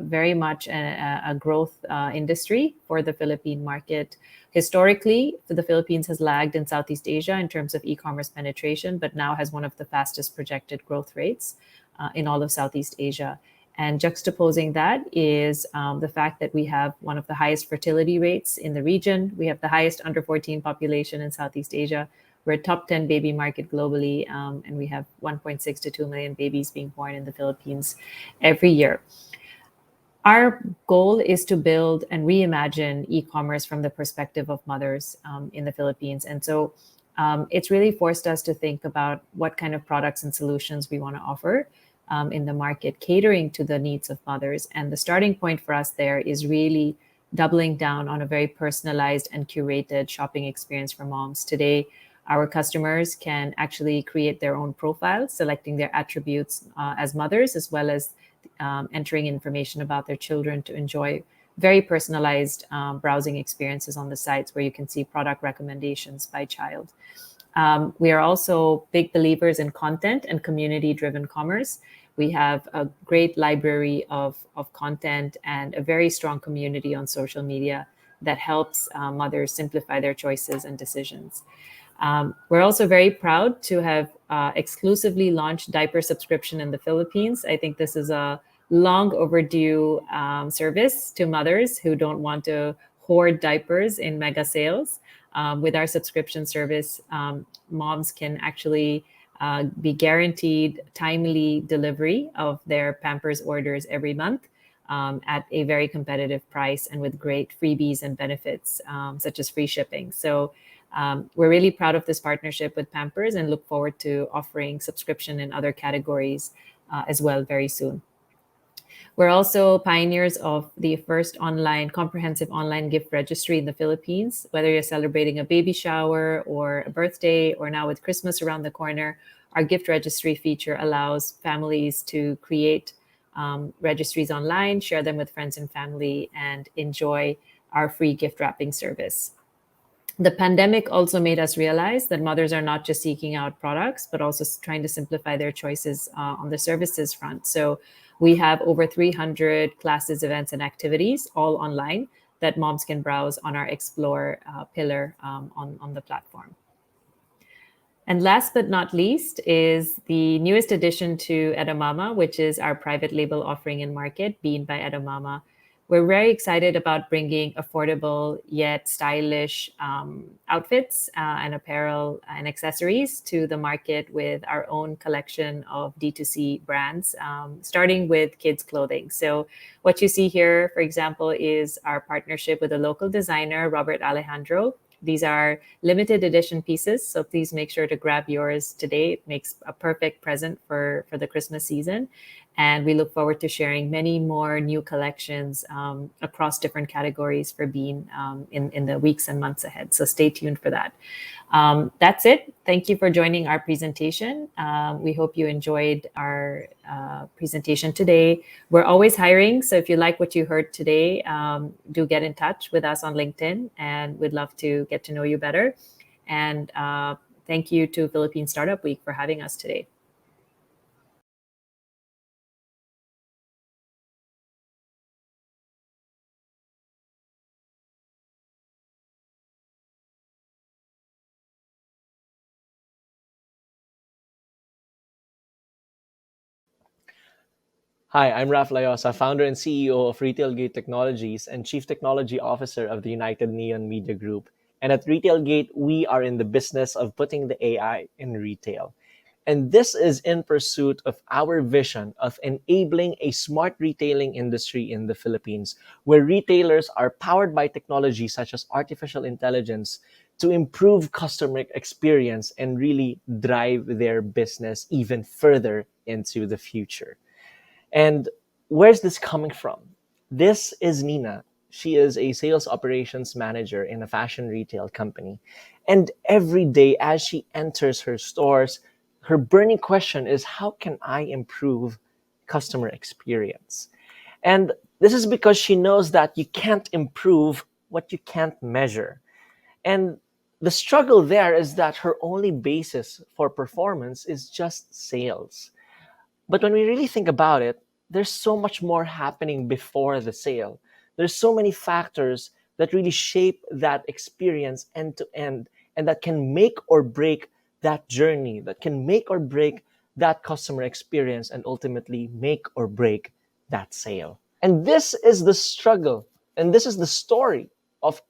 very much a growth industry for the Philippine market. Historically, the Philippines has lagged in Southeast Asia in terms of e-commerce penetration, but now has one of the fastest projected growth rates in all of Southeast Asia. And juxtaposing that is the fact that we have one of the highest fertility rates in the region. We have the highest under 14 population in Southeast Asia. We're a top 10 baby market globally, and we have 1.6 to 2 million babies being born in the Philippines every year. Our goal is to build and reimagine e-commerce from the perspective of mothers in the Philippines. And so it's really forced us to think about what kind of products and solutions we want to offer in the market, catering to the needs of mothers. And the starting point for us there is really doubling down on a very personalized and curated shopping experience for moms. Today, our customers can actually create their own profile, selecting their attributes as mothers, as well as entering information about their children to enjoy very personalized browsing experiences on the sites where you can see product recommendations by child. We are also big believers in content and community-driven commerce. We have a great library of content and a very strong community on social media that helps mothers simplify their choices and decisions. We're also very proud to have exclusively launched diaper subscription in the Philippines. I think this is a long overdue service to mothers who don't want to hoard diapers in mega sales. With our subscription service, moms can actually be guaranteed timely delivery of their Pampers orders every month at a very competitive price and with great freebies and benefits, such as free shipping. So we're really proud of this partnership with Pampers and look forward to offering subscription in other categories as well very soon. We're also pioneers of the first comprehensive online gift registry in the Philippines. Whether you're celebrating a baby shower or a birthday, or now with Christmas around the corner, our gift registry feature allows families to create registries online, share them with friends and family, and enjoy our free gift wrapping service. The pandemic also made us realize that mothers are not just seeking out products, but also trying to simplify their choices on the services front. So we have over 300 classes, events, and activities, all online, that moms can browse on our Explore pillar on the platform. And last but not least is the newest addition to Edamama, which is our private label offering in market, Bean by Edamama. We're very excited about bringing affordable yet stylish outfits and apparel and accessories to the market with our own collection of D2C brands, starting with kids' clothing. So what you see here, for example, is our partnership with a local designer, Robert Alejandro. These are limited edition pieces, so please make sure to grab yours today. It makes a perfect present for the Christmas season. And we look forward to sharing many more new collections across different categories for Bean in the weeks and months ahead. So stay tuned for that. That's it. Thank you for joining our presentation. We hope you enjoyed our presentation today. We're always hiring, so if you like what you heard today, do get in touch with us on LinkedIn, and we'd love to get to know you better. And thank you to Philippine Startup Week for having us today. Hi, I'm Raf Layosa, founder and CEO of RetailGate Technologies and Chief Technology Officer of the United Neon Media Group. And at RetailGate, we are in the business of putting the AI in retail. And this is in pursuit of our vision of enabling a smart retailing industry in the Philippines, where retailers are powered by technology such as artificial intelligence to improve customer experience and really drive their business even further into the future. And where's this coming from? This is Nina. She is a sales operations manager in a fashion retail company. And every day as she enters her stores, her burning question is, how can I improve customer experience? And this is because she knows that you can't improve what you can't measure. And the struggle there is that her only basis for performance is just sales. But when we really think about it, there's so much more happening before the sale. There's so many factors that really shape that experience end to end, and that can make or break that journey, that can make or break that customer experience, and ultimately make or break that sale. And this is the struggle, and this is the story of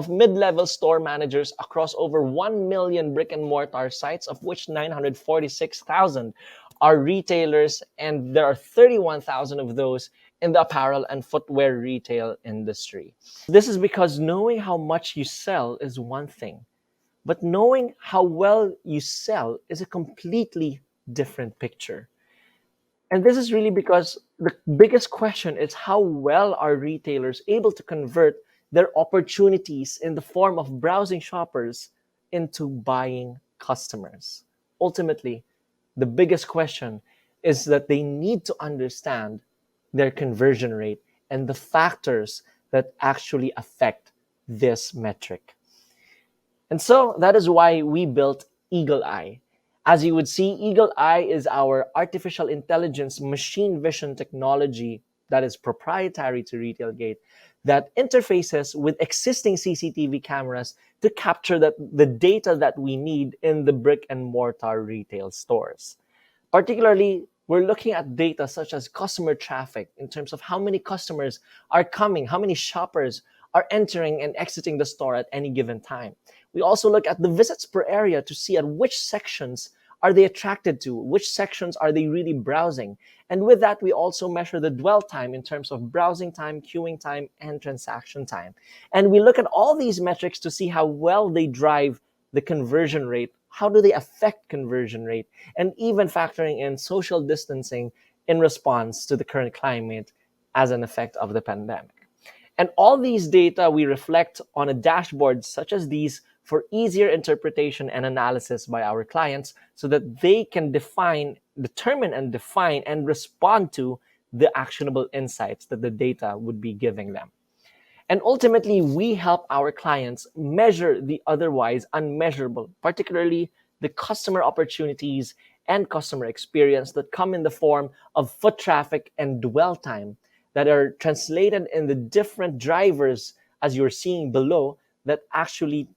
mid-level store managers across over 1 million brick and mortar sites, of which 946,000 are retailers, and there are 31,000 of those in the apparel and footwear retail industry. This is because knowing how much you sell is one thing, but knowing how well you sell is a completely different picture. And this is really because the biggest question is, how well are retailers able to convert their opportunities in the form of browsing shoppers into buying customers? Ultimately, the biggest question is that they need to understand their conversion rate and the factors that actually affect this metric. And so that is why we built Eagle Eye. As you would see, Eagle Eye is our artificial intelligence machine vision technology that is proprietary to RetailGate, that interfaces with existing CCTV cameras to capture the data that we need in the brick and mortar retail stores. Particularly, we're looking at data such as customer traffic in terms of how many customers are coming, how many shoppers are entering and exiting the store at any given time. We also look at the visits per area to see at which sections are they attracted to, which sections are they really browsing. And with that, we also measure the dwell time in terms of browsing time, queuing time, and transaction time. And we look at all these metrics to see how well they drive the conversion rate, how do they affect conversion rate, and even factoring in social distancing in response to the current climate as an effect of the pandemic. And all these data we reflect on a dashboard such as these for easier interpretation and analysis by our clients so that they can determine and define and respond to the actionable insights that the data would be giving them. And ultimately, we help our clients measure the otherwise unmeasurable, particularly the customer opportunities and customer experience that come in the form of foot traffic and dwell time that are translated in the different drivers, as you're seeing below, that actually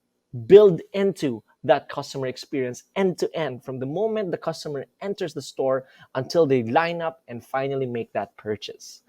build into that customer experience end to end, from the moment the customer enters the store until they line up and finally make that purchase.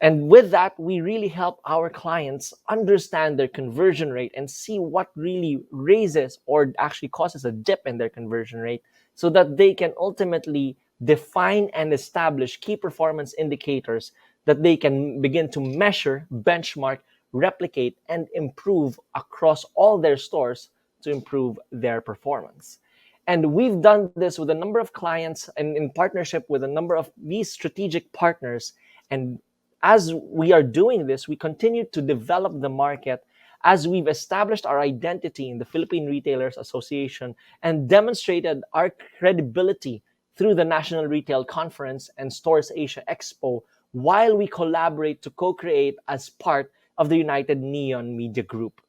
And with that, we really help our clients understand their conversion rate and see what really raises or actually causes a dip in their conversion rate so that they can ultimately define and establish key performance indicators that they can begin to measure, benchmark, replicate, and improve across all their stores to improve their performance. And we've done this with a number of clients and in partnership with a number of these strategic partners. And as we are doing this, we continue to develop the market as we've established our identity in the Philippine Retailers Association and demonstrated our credibility through the National Retail Conference and Stores Asia Expo, while we collaborate to co-create as part of the United Neon Media Group.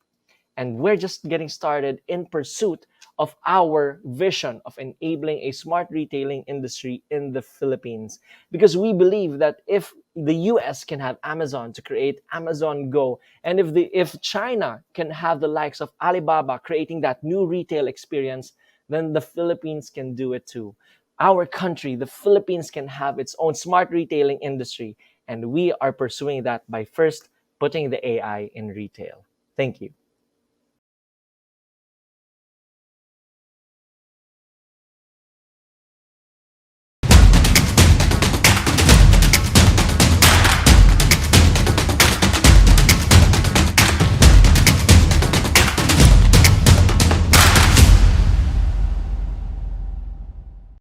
And we're just getting started in pursuit of our vision of enabling a smart retailing industry in the Philippines. Because we believe that if the US can have Amazon to create Amazon Go, and if China can have the likes of Alibaba creating that new retail experience, then the Philippines can do it too. Our country, the Philippines, can have its own smart retailing industry, and we are pursuing that by first putting the AI in retail. Thank you.